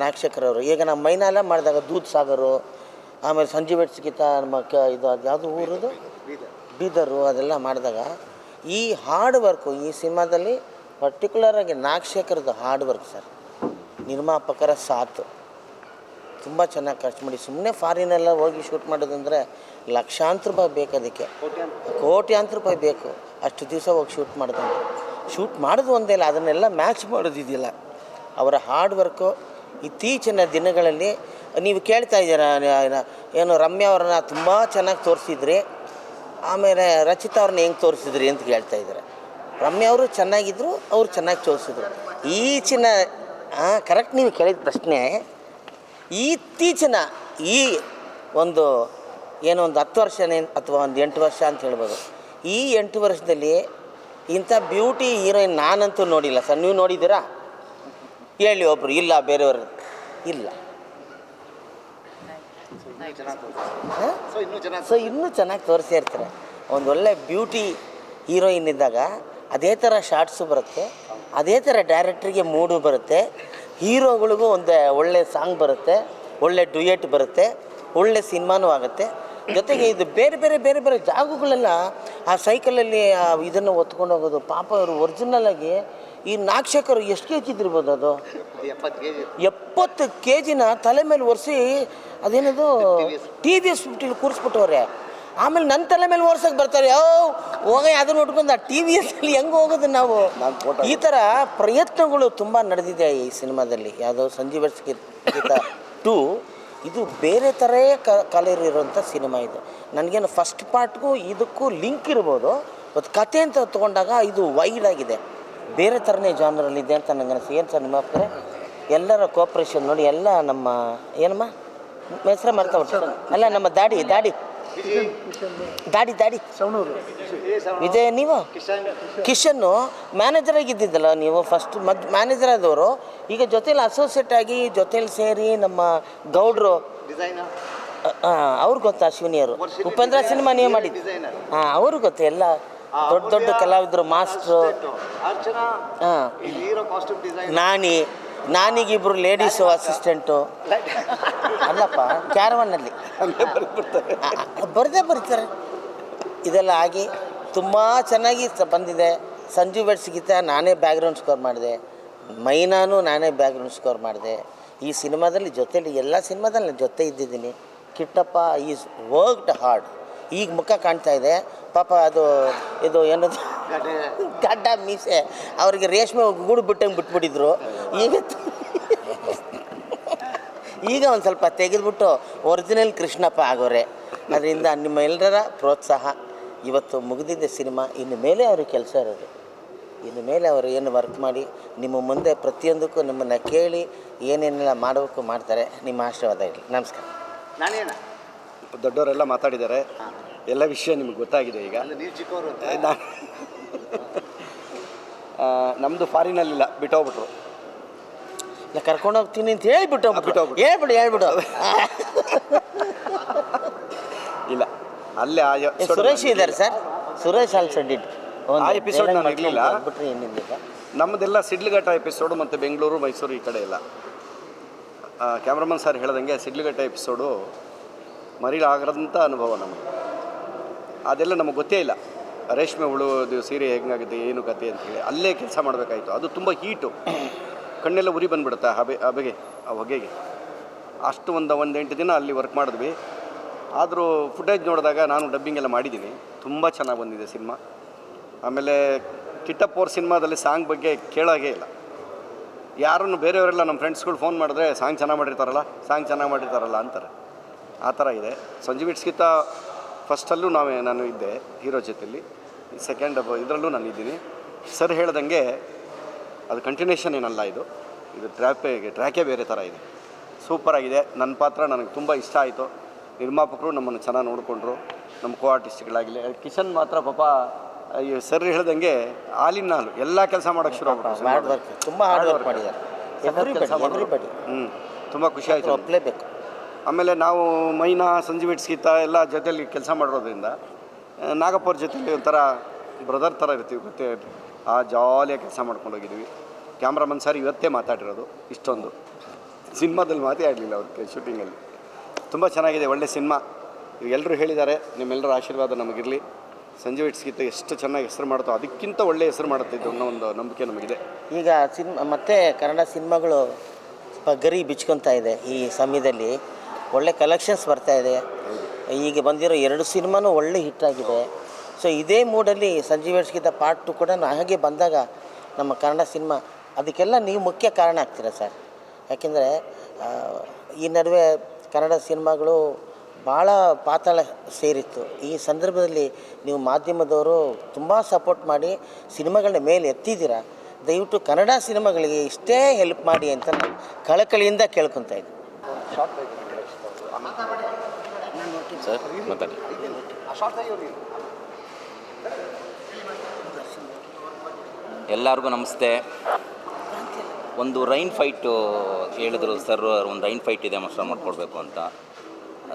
ನಾಗಶೇಖರ್ ಅವರು. ಈಗ ನಮ್ಮ ಮೈನಾಲ ಮಾಡಿದಾಗ ದೂದ್ ಸಾಗರು, ಆಮೇಲೆ ಸಂಜೆ ಬೆಡ್ಸ್ಗಿಂತ ನಮ್ಮ ಇದು ಅದು ಯಾವುದು ಊರದು ಬೀದರು, ಅದೆಲ್ಲ ಮಾಡಿದಾಗ ಈ ಹಾರ್ಡ್ ವರ್ಕು ಈ ಸಿನಿಮಾದಲ್ಲಿ ಪರ್ಟಿಕ್ಯುಲರಾಗಿ ನಾಗಶೇಖರ್ದು ಹಾರ್ಡ್ ವರ್ಕ್ ಸರ್. ನಿರ್ಮಾಪಕರ ಸಾಥು ತುಂಬ ಚೆನ್ನಾಗಿ ಖರ್ಚು ಮಾಡಿ. ಸುಮ್ಮನೆ ಫಾರಿನೆಲ್ಲ ಹೋಗಿ ಶೂಟ್ ಮಾಡೋದಂದರೆ ಲಕ್ಷಾಂತರ ರೂಪಾಯಿ ಬೇಕು, ಅದಕ್ಕೆ ಕೋಟ್ಯಾಂತರ ರೂಪಾಯಿ ಬೇಕು. ಅಷ್ಟು ದಿವಸ ಹೋಗಿ ಶೂಟ್ ಮಾಡೋದು ಒಂದೇ ಇಲ್ಲ, ಅದನ್ನೆಲ್ಲ ಮ್ಯಾಚ್ ಮಾಡೋದಿದೆಯಲ್ಲ. ಅವರ ಹಾರ್ಡ್ ವರ್ಕು ಇತ್ತೀಚಿನ ದಿನಗಳಲ್ಲಿ ನೀವು ಕೇಳ್ತಾ ಇದ್ದೀರಾ, ಏನು ರಮ್ಯಾ ಅವ್ರನ್ನ ತುಂಬ ಚೆನ್ನಾಗಿ ತೋರಿಸಿದ್ರಿ, ಆಮೇಲೆ ರಚಿತಾ ಅವ್ರನ್ನ ಹೆಂಗೆ ತೋರಿಸಿದ್ರಿ ಅಂತ ಕೇಳ್ತಾ ಇದ್ದಾರೆ. ರಮ್ಯಾ ಅವರು ಚೆನ್ನಾಗಿದ್ದರು, ಅವ್ರು ಚೆನ್ನಾಗಿ ತೋರಿಸಿದ್ರು. ಕರೆಕ್ಟ್ ನೀವು ಕೇಳಿದ ಪ್ರಶ್ನೆ. ಇತ್ತೀಚಿನ ಈ ಒಂದು 10 ವರ್ಷನೇ ಅಥವಾ ಒಂದು 8 ವರ್ಷ ಅಂತ ಹೇಳ್ಬೋದು. ಈ 8 ವರ್ಷದಲ್ಲಿ ಇಂಥ ಬ್ಯೂಟಿ ಹೀರೋಯಿನ್ ನಾನಂತೂ ನೋಡಿಲ್ಲ ಸರ್. ನೀವು ನೋಡಿದ್ದೀರಾ? ಹೇಳಿ ಒಬ್ಬರು. ಇಲ್ಲ, ಬೇರೆಯವರು ಇಲ್ಲ. ಸೊ ಇನ್ನೂ ಚೆನ್ನಾಗಿ ತೋರಿಸ್ತಾ ಇರ್ತಾರೆ. ಒಂದು ಒಳ್ಳೆ ಬ್ಯೂಟಿ ಹೀರೋಯಿನ್ ಇದ್ದಾಗ ಅದೇ ಥರ ಶಾರ್ಟ್ಸು ಬರುತ್ತೆ, ಅದೇ ಥರ ಡೈರೆಕ್ಟ್ರಿಗೆ ಮೂಡು ಬರುತ್ತೆ, ಹೀರೋಗಳಿಗೂ ಒಂದು ಒಳ್ಳೆ ಸಾಂಗ್ ಬರುತ್ತೆ, ಒಳ್ಳೆ ಡ್ಯುಯೆಟ್ ಬರುತ್ತೆ, ಒಳ್ಳೆ ಸಿನಿಮಾನೂ ಆಗುತ್ತೆ. ಜೊತೆಗೆ ಇದು ಬೇರೆ ಜಾಗಗಳೆಲ್ಲ ಆ ಸೈಕಲಲ್ಲಿ ಇದನ್ನು ಹೊತ್ಕೊಂಡು ಹೋಗೋದು. ಪಾಪ ಅವರು ಒರಿಜಿನಲಾಗಿ ಈ ನಾಗಶೇಖರ್ ಎಷ್ಟು ಕೆ ಜಿ ಇದ್ದಿರ್ಬೋದು? ಅದು 70 kgನ ತಲೆ ಮೇಲೆ ಒರೆಸಿ, ಅದೇನದು TVS 50 ಕೂರಿಸ್ಬಿಟ್ಟವ್ರೆ. ಆಮೇಲೆ ನನ್ನ ತಲೆ ಮೇಲೆ ಓರ್ಸೋಕೆ ಬರ್ತಾರೆ. ಅದನ್ನು ಉಟ್ಕೊಂಡು ಆ TVS ಅಲ್ಲಿ ಹೆಂಗೆ ಹೋಗೋದು ನಾವು? ಈ ಥರ ಪ್ರಯತ್ನಗಳು ತುಂಬ ನಡೆದಿದೆ ಈ ಸಿನಿಮಾದಲ್ಲಿ. ಯಾವುದೋ ಸಂಜೆ ಬೆಡ್ಸ್ಗಿಂತ 2 ಇದು ಬೇರೆ ಥರ ಕಲರ್ ಇರೋಂಥ ಸಿನಿಮಾ ಇದು. ನನಗೇನು ಫಸ್ಟ್ ಪಾರ್ಟ್ಗೂ ಇದಕ್ಕೂ ಲಿಂಕ್ ಇರ್ಬೋದು, ಮತ್ತು ಕತೆ ಅಂತ ತೊಗೊಂಡಾಗ ಇದು ವೈಡ್ ಆಗಿದೆ, ಬೇರೆ ಥರನೇ ಜಾನರಲ್ಲಿದೆ ಅಂತ ನನಗೆ ಅನಿಸ್ತು. ಏನು ಸರ್ ನಿಮ್ಮ ಅಭಿಪ್ರಾಯ? ಎಲ್ಲರ ಕೋಪ್ರೇಷನ್ ನೋಡಿ. ಎಲ್ಲ ನಮ್ಮ ಏನಮ್ಮ ಹೆಸರೇ ಮರ್ತಾ ಬಿಡ್ತಾರೆ ಅಲ್ಲ, ನಮ್ಮ ದಾಡಿ ವಿಜಯ್. ನೀವು ಕಿಶನ್ನು ಮ್ಯಾನೇಜರ್ ಆಗಿದ್ದಿದ್ದಲ್ಲ ನೀವು, ಫಸ್ಟ್ ಮ್ಯಾನೇಜರ್ ಆದವರು, ಈಗ ಜೊತೇಲಿ ಅಸೋಸಿಯೇಟ್ ಆಗಿ ಜೊತೇಲಿ ಸೇರಿ ನಮ್ಮ ಗೌಡ್ರು ಅವ್ರು ಗೊತ್ತಾ? ಅಶ್ವಿನಿಯವರು ಉಪೇಂದ್ರ ಸಿನಿಮಾ ನೀವು ಮಾಡಿದ್ದು. ಅವರು ಗೊತ್ತು, ಎಲ್ಲ ದೊಡ್ಡ ಕಲಾವಿದರು, ಮಾಸ್ಟ್ರು. ನಾನಿ ನಾನೀಗಿಬ್ರು ಲೇಡೀಸು ಅಸಿಸ್ಟೆಂಟು ಅಲ್ಲಪ್ಪ ಕ್ಯಾರವನ್ನಲ್ಲಿ ಬರದೇ ಬರ್ತಾರೆ. ಇದೆಲ್ಲ ಆಗಿ ತುಂಬ ಚೆನ್ನಾಗಿ ಬಂದಿದೆ. ಸಂಜು ಬೆಟ್ಸ್ಗಿಂತ ನಾನೇ ಬ್ಯಾಕ್ಗ್ರೌಂಡ್ ಸ್ಕೋರ್ ಮಾಡಿದೆ, ಮೈನಾನು ನಾನೇ ಬ್ಯಾಕ್ಗ್ರೌಂಡ್ ಸ್ಕೋರ್ ಮಾಡಿದೆ. ಈ ಸಿನಿಮಾದಲ್ಲಿ ಜೊತೆಲಿ ಎಲ್ಲ ಸಿನಿಮಾದಲ್ಲಿ ನಾನು ಜೊತೆ ಇದ್ದಿದ್ದೀನಿ. Kittappa is worked hard. ಈಗ ಮುಖ ಕಾಣ್ತಾ ಇದೆ ಪಾಪ. ಅದು ಇದು ಏನದು ಗಡ್ಡ ಮೀಸೆ ಅವರಿಗೆ ರೇಷ್ಮೆ ಗೂಡು ಬಿಟ್ಟಂಗೆ ಬಿಟ್ಬಿಟ್ಟಿದ್ರು. ಈಗ ಒಂದು ಸ್ವಲ್ಪ ತೆಗೆದುಬಿಟ್ಟು ಒರಿಜಿನಲ್ ಕೃಷ್ಣಪ್ಪ ಆಗೋರೆ. ಅದರಿಂದ ನಿಮ್ಮ ಎಲ್ಲರ ಪ್ರೋತ್ಸಾಹ ಇವತ್ತು ಮುಗಿದಿದ್ದ ಸಿನಿಮಾ. ಇನ್ನು ಮೇಲೆ ಅವ್ರಿಗೆ ಕೆಲಸ ಇರೋದು, ಇನ್ನು ಮೇಲೆ ಅವರು ಏನು ವರ್ಕ್ ಮಾಡಿ ನಿಮ್ಮ ಮುಂದೆ ಪ್ರತಿಯೊಂದಕ್ಕೂ ನಿಮ್ಮನ್ನು ಕೇಳಿ ಏನೇನೆಲ್ಲ ಮಾಡಬೇಕು ಮಾಡ್ತಾರೆ. ನಿಮ್ಮ ಆಶೀರ್ವಾದ ಇರಲಿ. ನಮಸ್ಕಾರ. ನಾನೇನ ದೊಡ್ಡವರೆಲ್ಲ ಮಾತಾಡಿದ್ದಾರೆ, ಎಲ್ಲ ವಿಷಯ ನಿಮ್ಗೆ ಗೊತ್ತಾಗಿದೆ. ಈಗ ನೀವು ಚಿಕ್ಕವರು ನಮ್ಮದು ಫಾರಿನಲ್ಲಿಲ್ಲ, ಬಿಟ್ಟೋಗ್ಬಿಟ್ರು. ಇಲ್ಲ ಕರ್ಕೊಂಡು ಹೋಗ್ತೀನಿ ಅಂತ ಹೇಳ್ಬಿಟ್ಟು ಹೇಳ್ಬಿಡು ಇಲ್ಲ ಅಲ್ಲೇ ಸುರೇಶ್ ಇದ್ದಾರೆ ಸರ್. ಸುರೇಶ್ ಆಲ್ಸೋ ಡಿಡ್ ಆ ಎಪಿಸೋಡ್ ನಾನು ಇರಲಿಲ್ಲ. ಬಿಟ್ಟರೆ ಏನಿಲ್ಲ. ನಮ್ಮದೆಲ್ಲ ಸಿಡ್ಲಘಟ್ಟ ಎಪಿಸೋಡು ಮತ್ತು ಬೆಂಗಳೂರು ಮೈಸೂರು ಈ ಕಡೆ ಎಲ್ಲ. ಕ್ಯಾಮ್ರಾಮನ್ ಸರ್ ಹೇಳ್ದಂಗೆ ಸಿಡ್ಲಘಟ್ಟ ಎಪಿಸೋಡು ಮರೀಲಾಗದಂಥ ಅನುಭವ ನಮಗೆ. ಅದೆಲ್ಲ ನಮಗೆ ಗೊತ್ತೇ ಇಲ್ಲ. ರೇಷ್ಮೆ ಹುಳುವುದು ಸೀರೆ ಹೆಂಗಾಗುತ್ತೆ ಏನು ಕತೆ ಅಂತೇಳಿ ಅಲ್ಲೇ ಕೆಲಸ ಮಾಡಬೇಕಾಯಿತು. ಅದು ತುಂಬ ಹೀಟು, ಕಣ್ಣೆಲ್ಲ ಉರಿ ಬಂದುಬಿಡುತ್ತೆ ಆ ಹೊಗೆಗೆ. ಅಷ್ಟು ಒಂದು 8 ದಿನ ಅಲ್ಲಿ ವರ್ಕ್ ಮಾಡಿದ್ವಿ. ಆದರೂ ಫುಟೇಜ್ ನೋಡಿದಾಗ ನಾನು ಡಬ್ಬಿಂಗ್ ಎಲ್ಲ ಮಾಡಿದ್ದೀನಿ, ತುಂಬ ಚೆನ್ನಾಗಿ ಬಂದಿದೆ ಸಿನಿಮಾ. ಆಮೇಲೆ ಕಿಟ್ಟಪ್ಪ ಅವ್ರ ಸಿನಿಮಾದಲ್ಲಿ ಸಾಂಗ್ ಬಗ್ಗೆ ಕೇಳೋಗೇ ಇಲ್ಲ. ಯಾರನ್ನು ಬೇರೆಯವರೆಲ್ಲ ನಮ್ಮ ಫ್ರೆಂಡ್ಸ್ಗಳು ಫೋನ್ ಮಾಡಿದ್ರೆ ಸಾಂಗ್ ಚೆನ್ನಾಗಿ ಮಾಡಿರ್ತಾರಲ್ಲ ಅಂತಾರೆ. ಆ ಥರ ಇದೆ. ಸಂಜು ಬೆಟ್ಸ್ಗಿಂತ ಫಸ್ಟಲ್ಲೂ ನಾನು ಇದ್ದೆ ಹೀರೋ ಜೊತೆಯಲ್ಲಿ, ಸೆಕೆಂಡ್ ಇದರಲ್ಲೂ ನಾನು ಇದ್ದೀನಿ. ಸರ್ ಹೇಳ್ದಂಗೆ ಅದು ಕಂಟಿನ್ಯೂಷನ್ ಏನಲ್ಲ, ಇದು ಟ್ರ್ಯಾಕೇ ಬೇರೆ ಥರ ಇದೆ. ಸೂಪರಾಗಿದೆ. ನನ್ನ ಪಾತ್ರ ನನಗೆ ತುಂಬ ಇಷ್ಟ ಆಯಿತು. ನಿರ್ಮಾಪಕರು ನಮ್ಮನ್ನು ಚೆನ್ನಾಗಿ ನೋಡಿಕೊಂಡ್ರು, ನಮ್ಮ ಕೋ ಆರ್ಟಿಸ್ಟ್ಗಳಾಗಲಿ. ಕಿಶನ್ ಮಾತ್ರ ಪಾಪ ಸರ್ ಹೇಳ್ದಂಗೆ ಹಾಲಿನ ಹಾಲು ಎಲ್ಲ ಕೆಲಸ ಮಾಡೋಕ್ಕೆ ಶುರು ಆಗ್ಬಿಟ್ಟು ತುಂಬ ಹಾರ್ಡ್ ವರ್ಕ್ ಮಾಡಿದ್ದಾರೆ. ತುಂಬ ಖುಷಿ ಆಯಿತು. ಒಪ್ಪಲೇಬೇಕು. ಆಮೇಲೆ ನಾವು ಮೈನಾ ಸಂಜು ಬೆಟ್ಸ್ಗಿಂತ ಎಲ್ಲ ಜೊತೆಯಲ್ಲಿ ಕೆಲಸ ಮಾಡಿರೋದ್ರಿಂದ ನಾಗಪ್ಪವ್ರ ಜೊತೆಲಿ ಒಂಥರ ಬ್ರದರ್ ಥರ ಇರ್ತೀವಿ. ಮತ್ತು ಆ ಜಾಲಿಯಾಗಿ ಕೆಲಸ ಮಾಡ್ಕೊಂಡು ಹೋಗಿದ್ವಿ. ಕ್ಯಾಮ್ರಾಮನ್ ಸರ್ ಇವತ್ತೇ ಮಾತಾಡಿರೋದು, ಇಷ್ಟೊಂದು ಸಿನಿಮಾದಲ್ಲಿ ಮಾತೇ ಆಡಲಿಲ್ಲ ಅವ್ರಿಗೆ ಶೂಟಿಂಗಲ್ಲಿ. ತುಂಬ ಚೆನ್ನಾಗಿದೆ, ಒಳ್ಳೆ ಸಿನಿಮಾ. ಎಲ್ಲರೂ ಹೇಳಿದ್ದಾರೆ, ನಿಮ್ಮೆಲ್ಲರ ಆಶೀರ್ವಾದ ನಮಗಿರಲಿ. ಸಂಜು ಬೆಟ್ಸ್ಗಿಂತ ಎಷ್ಟು ಚೆನ್ನಾಗಿ ಹೆಸರು ಮಾಡುತ್ತೋ ಅದಕ್ಕಿಂತ ಒಳ್ಳೆ ಹೆಸರು ಮಾಡುತ್ತಿದ್ದು ಅನ್ನೋ ಒಂದು ನಂಬಿಕೆ ನಮಗಿದೆ. ಈಗ ಮತ್ತೆ ಕನ್ನಡ ಸಿನಿಮಾಗಳು ಗರಿ ಬಿಚ್ಕೊತಾ ಇದೆ. ಈ ಸಮಯದಲ್ಲಿ ಒಳ್ಳೆ ಕಲೆಕ್ಷನ್ಸ್ ಬರ್ತಾಯಿದೆ. ಈಗ ಬಂದಿರೋ 2 ಸಿನಿಮಾನೂ ಒಳ್ಳೆ ಹಿಟ್ಟಾಗಿದೆ. ಸೊ ಇದೇ ಮೂಡಲ್ಲಿ ಸಂಜು ಬೆಟ್ಸ್ಗಿಂತ ಪಾರ್ಟ್ 2 ಕೂಡ ಹಾಗೆ ಬಂದಾಗ ನಮ್ಮ ಕನ್ನಡ ಸಿನಿಮಾ ಅದಕ್ಕೆಲ್ಲ ನೀವು ಮುಖ್ಯ ಕಾರಣ ಆಗ್ತೀರಾ ಸರ್. ಯಾಕೆಂದರೆ ಈ ನಡುವೆ ಕನ್ನಡ ಸಿನಿಮಾಗಳು ಭಾಳ ಪಾತಾಳ ಸೇರಿತ್ತು. ಈ ಸಂದರ್ಭದಲ್ಲಿ ನೀವು ಮಾಧ್ಯಮದವರು ತುಂಬ ಸಪೋರ್ಟ್ ಮಾಡಿ ಸಿನಿಮಾಗಳನ್ನ ಮೇಲೆ ಎತ್ತಿದ್ದೀರಾ. ದಯವಿಟ್ಟು ಕನ್ನಡ ಸಿನಿಮಾಗಳಿಗೆ ಇಷ್ಟೇ ಹೆಲ್ಪ್ ಮಾಡಿ ಅಂತ ನಾನು ಕಳಕಳಿಯಿಂದ ಕೇಳ್ಕೊತಾ ಇದ್ದೀನಿ. ಸರ್ ಮಾತಾಡಿ. ಎಲ್ಲರಿಗೂ ನಮಸ್ತೆ. ಒಂದು ರೈನ್ ಫೈಟು ಹೇಳಿದ್ರು ಸರ್, ಒಂದು ರೈನ್ ಫೈಟ್ ಇದೆ ಮಾಸ್ಟರ್ ಮಾಡ್ಕೊಡ್ಬೇಕು ಅಂತ.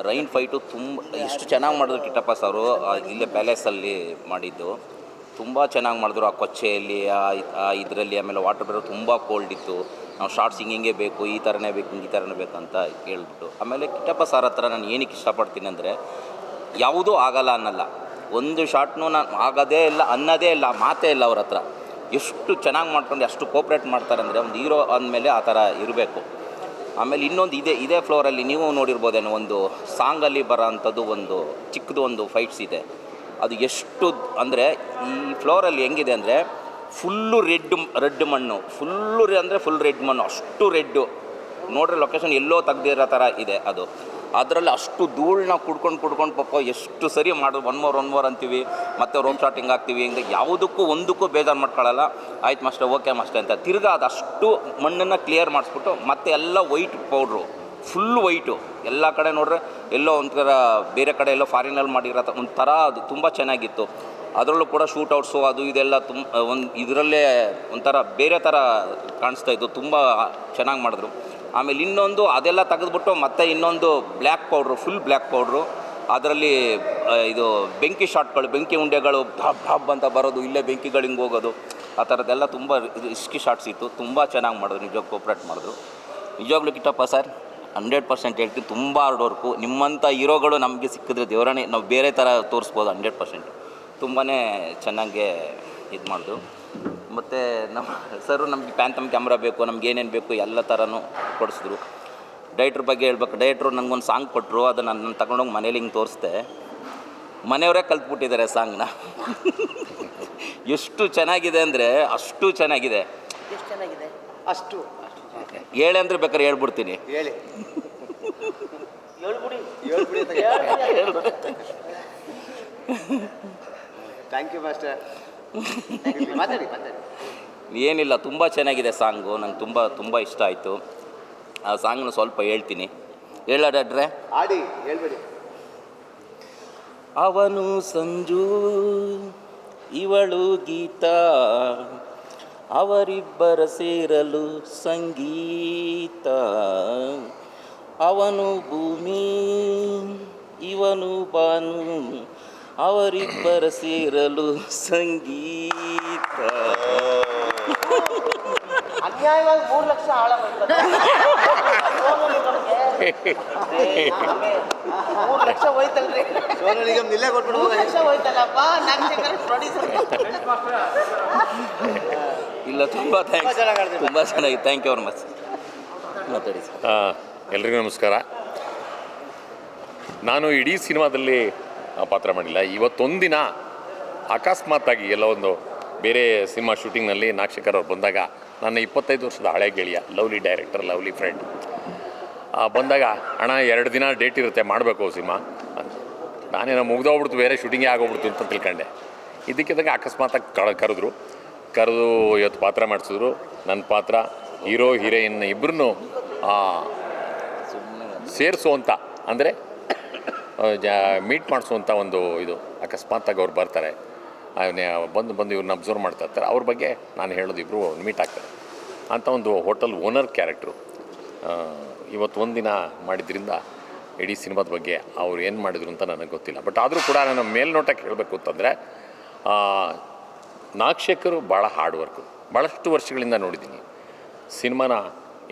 ರೈನ್ ಫೈಟು ತುಂಬ ಎಷ್ಟು ಚೆನ್ನಾಗಿ ಮಾಡಿದ್ರು ಕಿಟ್ಟಪ್ಪ ಸರು. ಇಲ್ಲೇ ಪ್ಯಾಲೇಸಲ್ಲಿ ಮಾಡಿದ್ದು ತುಂಬ ಚೆನ್ನಾಗಿ ಮಾಡಿದ್ರು. ಆ ಕೊಚ್ಚೆಯಲ್ಲಿ ಇದರಲ್ಲಿ ಆಮೇಲೆ ವಾಟರ್ ಬೇರೆ ತುಂಬ ಕೋಲ್ಡ್ ಇತ್ತು. ನಾವು ಶಾರ್ಟ್ಸ್ ಹಿಂಗೆ ಬೇಕು, ಈ ಥರನೇ ಬೇಕು, ಈ ಥರನೇ ಬೇಕಂತ ಹೇಳ್ಬಿಟ್ಟು. ಆಮೇಲೆ ಕಿಟ್ಟಪ್ಪ ಸರ್ ಹತ್ರ ನಾನು ಏನಕ್ಕೆ ಇಷ್ಟಪಡ್ತೀನಿ ಅಂದರೆ, ಯಾವುದೂ ಆಗಲ್ಲ ಅನ್ನಲ್ಲ. ಒಂದು ಶಾರ್ಟ್ನೂ ನಾನು ಆಗೋದೇ ಇಲ್ಲ ಅನ್ನೋದೇ ಇಲ್ಲ, ಮಾತೇ ಇಲ್ಲ ಅವ್ರ ಹತ್ರ. ಎಷ್ಟು ಚೆನ್ನಾಗಿ ಮಾಡ್ಕೊಂಡು ಎಷ್ಟು ಕೋಪ್ರೇಟ್ ಮಾಡ್ತಾರೆ ಅಂದರೆ, ಒಂದು ಹೀರೋ ಅಂದಮೇಲೆ ಆ ಥರ ಇರಬೇಕು. ಆಮೇಲೆ ಇನ್ನೊಂದು ಇದೇ ಫ್ಲೋರಲ್ಲಿ ನೀವು ನೋಡಿರ್ಬೋದೇನೋ, ಒಂದು ಸಾಂಗಲ್ಲಿ ಬರೋ ಅಂಥದ್ದು ಒಂದು ಚಿಕ್ಕದು ಒಂದು ಫೈಟ್ಸ್ ಇದೆ. ಅದು ಎಷ್ಟು ಅಂದರೆ ಈ ಫ್ಲೋರಲ್ಲಿ ಹೆಂಗಿದೆ ಅಂದರೆ ಫುಲ್ಲು ರೆಡ್ ಮಣ್ಣು, ಫುಲ್ ರೆಡ್ ಮಣ್ಣು, ಅಷ್ಟು ರೆಡ್ಡು ನೋಡ್ರೆ ಲೊಕೇಶನ್ ಎಲ್ಲೋ ತೆಗ್ದಿರೋ ಥರ ಇದೆ ಅದು. ಅದರಲ್ಲಿ ಅಷ್ಟು ಧೂಳನ್ನ ಕುಡ್ಕೊಂಡು ಪಾಪ ಎಷ್ಟು ಸರಿ ಮಾಡೋದು. ಒನ್ ಮೋರ್ ಅಂತೀವಿ, ಮತ್ತು ರೋಪ್ ಶಾಟಿಂಗ್ ಆಗ್ತೀವಿ. ಹಿಂಗೆ ಒಂದಕ್ಕೂ ಬೇಜಾರು ಮಾಡ್ಕೊಳ್ಳಲ್ಲ. ಆಯ್ತು ಮಾಸ್ಟರ್, ಓಕೆ ಮಾಸ್ಟರ್ ಅಂತ ತಿರ್ಗಾ ಅದಷ್ಟು ಮಣ್ಣನ್ನು ಕ್ಲಿಯರ್ ಮಾಡಿಸ್ಬಿಟ್ಟು ಮತ್ತೆ ಎಲ್ಲ ವೈಟ್ ಪೌಡ್ರು, ಫುಲ್ ವೈಟು ಎಲ್ಲ ಕಡೆ ನೋಡ್ರೆ ಎಲ್ಲೋ ಒಂಥರ ಬೇರೆ ಕಡೆ ಎಲ್ಲೋ ಫಾರಿನಲ್ಲಿ ಮಾಡಿರೋ ಒಂಥರ ಅದು ತುಂಬ ಚೆನ್ನಾಗಿತ್ತು. ಅದರಲ್ಲೂ ಕೂಡ ಶೂಟೌಟ್ಸು ಅದು ಇದೆಲ್ಲ ಇದರಲ್ಲೇ ಒಂಥರ ಬೇರೆ ಥರ ಕಾಣಿಸ್ತಾ ಇತ್ತು. ತುಂಬ ಚೆನ್ನಾಗಿ ಮಾಡಿದ್ರು. ಆಮೇಲೆ ಇನ್ನೊಂದು ಅದೆಲ್ಲ ತೆಗೆದುಬಿಟ್ಟು ಮತ್ತೆ ಇನ್ನೊಂದು ಫುಲ್ ಬ್ಲ್ಯಾಕ್ ಪೌಡ್ರು, ಅದರಲ್ಲಿ ಇದು ಬೆಂಕಿ ಶಾಟ್ಗಳು, ಬೆಂಕಿ ಉಂಡೆಗಳು ಭಬ್ ಅಂತ ಬರೋದು, ಇಲ್ಲೇ ಬೆಂಕಿಗಳು ಹಿಂಗೆ ಹೋಗೋದು, ಆ ಥರದ್ದೆಲ್ಲ ತುಂಬ ರಿಸ್ಕಿ ಶಾರ್ಟ್ಸ್ ಇತ್ತು. ತುಂಬ ಚೆನ್ನಾಗಿ ಮಾಡಿದ್ರು, ನಿಜವಾಗ್ ಕೋಪ್ರೇಟ್ ಮಾಡಿದ್ರು. ನಿಜವಾಗ್ಲೂ ಕಿಟ್ಟಪ್ಪ ಸರ್ 100% ಹೇಳ್ತೀನಿ, ತುಂಬ ಹಾರ್ಡ್ ವರ್ಕು. ನಿಮ್ಮಂಥ ಹೀರೋಗಳು ನಮಗೆ ಸಿಕ್ಕಿದ್ರೆ ದೇವರಾಣಿ ನಾವು ಬೇರೆ ಥರ ತೋರಿಸ್ಬೋದು. 100% ತುಂಬಾ ಚೆನ್ನಾಗೇ ಇದು ಮಾಡಿದ್ರು. ಮತ್ತು ನಮ್ಮ ಸರು ನಮಗೆ ಪ್ಯಾಂಥಮ್ ಕ್ಯಾಮ್ರಾ ಬೇಕು, ನಮ್ಗೆ ಏನೇನು ಬೇಕು ಎಲ್ಲ ಥರನೂ ಕೊಡಿಸಿದ್ರು. ಡೈರೆಕ್ಟ್ರ್ ಬಗ್ಗೆ ಹೇಳ್ಬೇಕು, ಡೈರೆಕ್ಟ್ರು ನನಗೊಂದು ಸಾಂಗ್ ಕೊಟ್ಟರು, ಅದನ್ನು ನಾನು ತಗೊಂಡೋಗಿ ಮನೇಲಿ ಹಿಂಗೆ ತೋರಿಸ್ದೆ. ಮನೆಯವರೇ ಕಲ್ತ್ಬಿಟ್ಟಿದ್ದಾರೆ ಸಾಂಗ್ನ. ಎಷ್ಟು ಚೆನ್ನಾಗಿದೆ ಅಂದರೆ ಅಷ್ಟು ಚೆನ್ನಾಗಿದೆ. ಎಷ್ಟು ಚೆನ್ನಾಗಿದೆ ಅಷ್ಟು ಹೇಳಿ ಅಂದರೆ ಬೇಕಾದ್ರೆ ಹೇಳ್ಬಿಡ್ತೀನಿ. ಹೇಳಿ ಹೇಳ್ಬಿಡಿ ಥ್ಯಾಂಕ್ ಯು ಮಾಸ್ಟರ್. ಮಾತಾಡಿ. ಏನಿಲ್ಲ, ತುಂಬ ಚೆನ್ನಾಗಿದೆ ಸಾಂಗು. ನಂಗೆ ತುಂಬ ತುಂಬ ಇಷ್ಟ ಆಯಿತು. ಆ ಸಾಂಗ್ನ ಸ್ವಲ್ಪ ಹೇಳ್ತೀನಿ. ಹೇಳಾಡ್ರೆ ಆಡಿ ಹೇಳ್ಬೇಡಿ. ಅವನು ಸಂಜು, ಇವಳು ಗೀತಾ, ಅವರಿಬ್ಬರ ಸೇರಲು ಸಂಗೀತ. ಅವನು ಭೂಮಿ, ಇವನು ಬಾನು, ಅವರಿಬ್ಬರ ಸೇರಲು ಸಂಗೀತ. ಅನ್ಯಾಯವಾಗಿ 3 ಲಕ್ಷ ಹಾಳ 3 ಲಕ್ಷ ಹೋಯ್ತಲ್ರಿ. ಸೋನು ನಿಗಮ್ ನಿಲ್ಲೇ ಕೊಟ್ಬಿಡು. 3 ಲಕ್ಷ ಹೋಯ್ತಲ್ಲಪ್ಪ. ನಾಗಶೇಖರ್ ಪ್ರೊಡ್ಯೂಸರ್. ಇಲ್ಲ, ತುಂಬ ಥ್ಯಾಂಕ್ಸ್, ತುಂಬ ಚೆನ್ನಾಗಿ. Thank you very much. ಮಾತಾಡಿ ಸರ್. ಎಲ್ರಿಗೂ ನಮಸ್ಕಾರ. ನಾನು ಇಡೀ ಸಿನಿಮಾದಲ್ಲಿ ಪಾತ್ರ ಮಾಡಿಲ್ಲ. ಇವತ್ತೊಂದಿನ ಅಕಸ್ಮಾತ್ತಾಗಿ ಎಲ್ಲ ಒಂದು ಬೇರೆ ಸಿನಿಮಾ ಶೂಟಿಂಗ್ನಲ್ಲಿ ನಾಗಶೇಖರ್ ಅವ್ರು ಬಂದಾಗ, ನನ್ನ 25 ವರ್ಷದ ಹಳೆ ಗೆಳೆಯ, ಲವ್ಲಿ ಡೈರೆಕ್ಟರ್, ಲವ್ಲಿ ಫ್ರೆಂಡ್ ಬಂದಾಗ, ಅಣ್ಣ 2 ದಿನ ಡೇಟ್ ಇರುತ್ತೆ, ಮಾಡಬೇಕು ಸಿನಿಮಾ ಅಂತ. ನಾನೇನೋ ಮುಗ್ದೋಗ್ಬಿಡ್ತು, ಬೇರೆ ಶೂಟಿಂಗೇ ಆಗೋಗ್ಬಿಡ್ತು ಅಂತ ತಿಳ್ಕೊಂಡೆ. ಇದಕ್ಕಿದ್ದಂಗೆ ಅಕಸ್ಮಾತಾಗಿ ಕರೆದು ಇವತ್ತು ಪಾತ್ರ ಮಾಡಿಸಿದ್ರು. ನನ್ನ ಪಾತ್ರ ಹೀರೋ ಹೀರೋಯಿನ್ ಇಬ್ಬರನ್ನೂ ಸೇರಿಸುವಂಥ, ಅಂದರೆ ಮೀಟ್ ಮಾಡಿಸುವಂಥ ಒಂದು ಇದು. ಅಕಸ್ಮಾತ್ತಾಗಿ ಅವ್ರು ಬರ್ತಾರೆ, ಬಂದು ಇವ್ರನ್ನ ಅಬ್ಸರ್ವ್ ಮಾಡ್ತಾ ಇರ್ತಾರೆ. ಅವ್ರ ಬಗ್ಗೆ ನಾನು ಹೇಳೋದು, ಇಬ್ಬರು ಮೀಟ್ ಆಗ್ತಾರೆ ಅಂತ ಒಂದು ಹೋಟೆಲ್ ಓನರ್ ಕ್ಯಾರೆಕ್ಟ್ರು. ಇವತ್ತು ಒಂದಿನ ಮಾಡಿದ್ರಿಂದ ಇಡೀ ಸಿನಿಮಾದ ಬಗ್ಗೆ ಅವ್ರು ಏನು ಮಾಡಿದ್ರು ಅಂತ ನನಗೆ ಗೊತ್ತಿಲ್ಲ. ಬಟ್ ಆದರೂ ಕೂಡ ನಾನು ಮೇಲ್ನೋಟಕ್ಕೆ ಹೇಳಬೇಕು ಅಂತಂದರೆ, ನಾಗಶೇಖರ್ ಭಾಳ ಹಾರ್ಡ್ ವರ್ಕು. ಭಾಳಷ್ಟು ವರ್ಷಗಳಿಂದ ನೋಡಿದ್ದೀನಿ ಸಿನಿಮಾನ.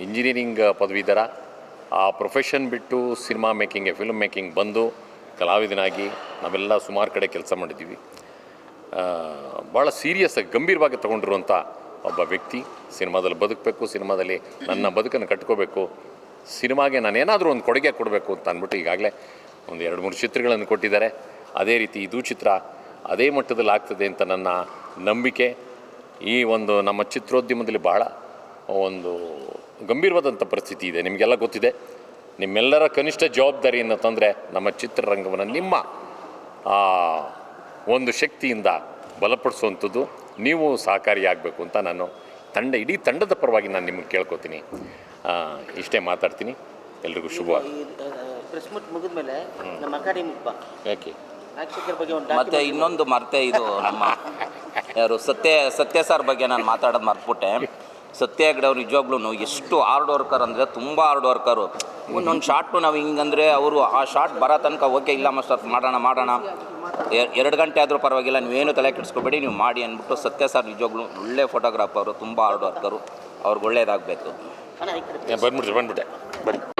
ಇಂಜಿನಿಯರಿಂಗ್ ಪದವೀಧರ, ಆ ಪ್ರೊಫೆಷನ್ ಬಿಟ್ಟು ಸಿನಿಮಾ ಮೇಕಿಂಗ್ಗೆ, ಫಿಲ್ಮ್ ಮೇಕಿಂಗ್ ಬಂದು ಕಲಾವಿದನಾಗಿ ನಾವೆಲ್ಲ ಸುಮಾರು ಕಡೆ ಕೆಲಸ ಮಾಡಿದ್ದೀವಿ. ಭಾಳ ಸೀರಿಯಸ್ಸಾಗಿ ಗಂಭೀರವಾಗಿ ತೊಗೊಂಡಿರುವಂಥ ಒಬ್ಬ ವ್ಯಕ್ತಿ. ಸಿನಿಮಾದಲ್ಲಿ ಬದುಕಬೇಕು, ಸಿನಿಮಾದಲ್ಲಿ ನನ್ನ ಬದುಕನ್ನು ಕಟ್ಕೋಬೇಕು, ಸಿನಿಮಾಗೆ ನಾನೇನಾದರೂ ಒಂದು ಕೊಡುಗೆ ಕೊಡಬೇಕು ಅಂತ ಅಂದ್ಬಿಟ್ಟು ಈಗಾಗಲೇ ಒಂದು 2-3 ಚಿತ್ರಗಳನ್ನು ಕೊಟ್ಟಿದ್ದಾರೆ. ಅದೇ ರೀತಿ ಇದು ಚಿತ್ರ ಅದೇ ಮಟ್ಟದಲ್ಲಿ ಆಗ್ತದೆ ಅಂತ ನನ್ನ ನಂಬಿಕೆ. ಈ ಒಂದು ನಮ್ಮ ಚಿತ್ರೋದ್ಯಮದಲ್ಲಿ ಭಾಳ ಒಂದು ಗಂಭೀರವಾದಂಥ ಪರಿಸ್ಥಿತಿ ಇದೆ, ನಿಮಗೆಲ್ಲ ಗೊತ್ತಿದೆ. ನಿಮ್ಮೆಲ್ಲರ ಕನಿಷ್ಠ ಜವಾಬ್ದಾರಿಯನ್ನು ತಂದರೆ ನಮ್ಮ ಚಿತ್ರರಂಗವನ್ನು ನಿಮ್ಮ ಒಂದು ಶಕ್ತಿಯಿಂದ ಬಲಪಡಿಸುವಂಥದ್ದು ನೀವು ಸಹಕಾರಿಯಾಗಬೇಕು ಅಂತ ನಾನು ಇಡೀ ತಂಡದ ಪರವಾಗಿ ನಾನು ನಿಮಗೆ ಕೇಳ್ಕೊತೀನಿ. ಇಷ್ಟೇ ಮಾತಾಡ್ತೀನಿ. ಎಲ್ರಿಗೂ ಶುಭವಾಗಿ. ಪ್ರೆಸ್ ಮೀಟ್ ಮುಗಿದ್ಮೇಲೆ ನಮ್ಮ ಅಕಾಡೆಮಿಕ್ ಬಾ. ಯಾಕೆ ನಾಗಶೇಖರ್ ಬಗ್ಗೆ ಒಂದು ಮತ್ತು ಇನ್ನೊಂದು ಮರ್ತೆ, ಇದು ನಮ್ಮ ಯಾರು ಸತ್ಯ ಸರ್ ಬಗ್ಗೆ ನಾನು ಮಾತಾಡೋದು ಮರ್ತ್ಬಿಟ್ಟೆ. ಸತ್ಯ ಹೆಗ್ಡೆ ಅವ್ರು ನಿಜವಾಗ್ಲೂ ಎಷ್ಟು ಹಾರ್ಡ್ ವರ್ಕರ್ ಅಂದರೆ ತುಂಬ ಹಾರ್ಡ್ ವರ್ಕರು. ಒಂದೊಂದು ಶಾರ್ಟು ನಾವು ಹಿಂಗಂದರೆ ಅವರು ಆ ಶಾರ್ಟ್ ಬರೋ ತನಕ ಓಕೆ ಇಲ್ಲ ಮಾಸ್ಟರ್ ಮಾಡೋಣ 2 ಗಂಟೆ ಆದರೂ ಪರವಾಗಿಲ್ಲ, ನೀವೇನು ತಲೆ ಕೆಡಿಸ್ಕೊಬೇಡಿ, ನೀವು ಮಾಡಿ ಅಂದ್ಬಿಟ್ಟು ಸತ್ಯ ಸರ್ ನಿಜವಾಗ್ಲೂ ಒಳ್ಳೆ ಫೋಟೋಗ್ರಾಫರು, ತುಂಬ ಹಾರ್ಡ್ ವರ್ಕರು. ಅವ್ರಿಗೆ ಒಳ್ಳೇದಾಗಬೇಕು. ಬಂದ್ಬಿಟ್ಟೆ ಬನ್ನಿ.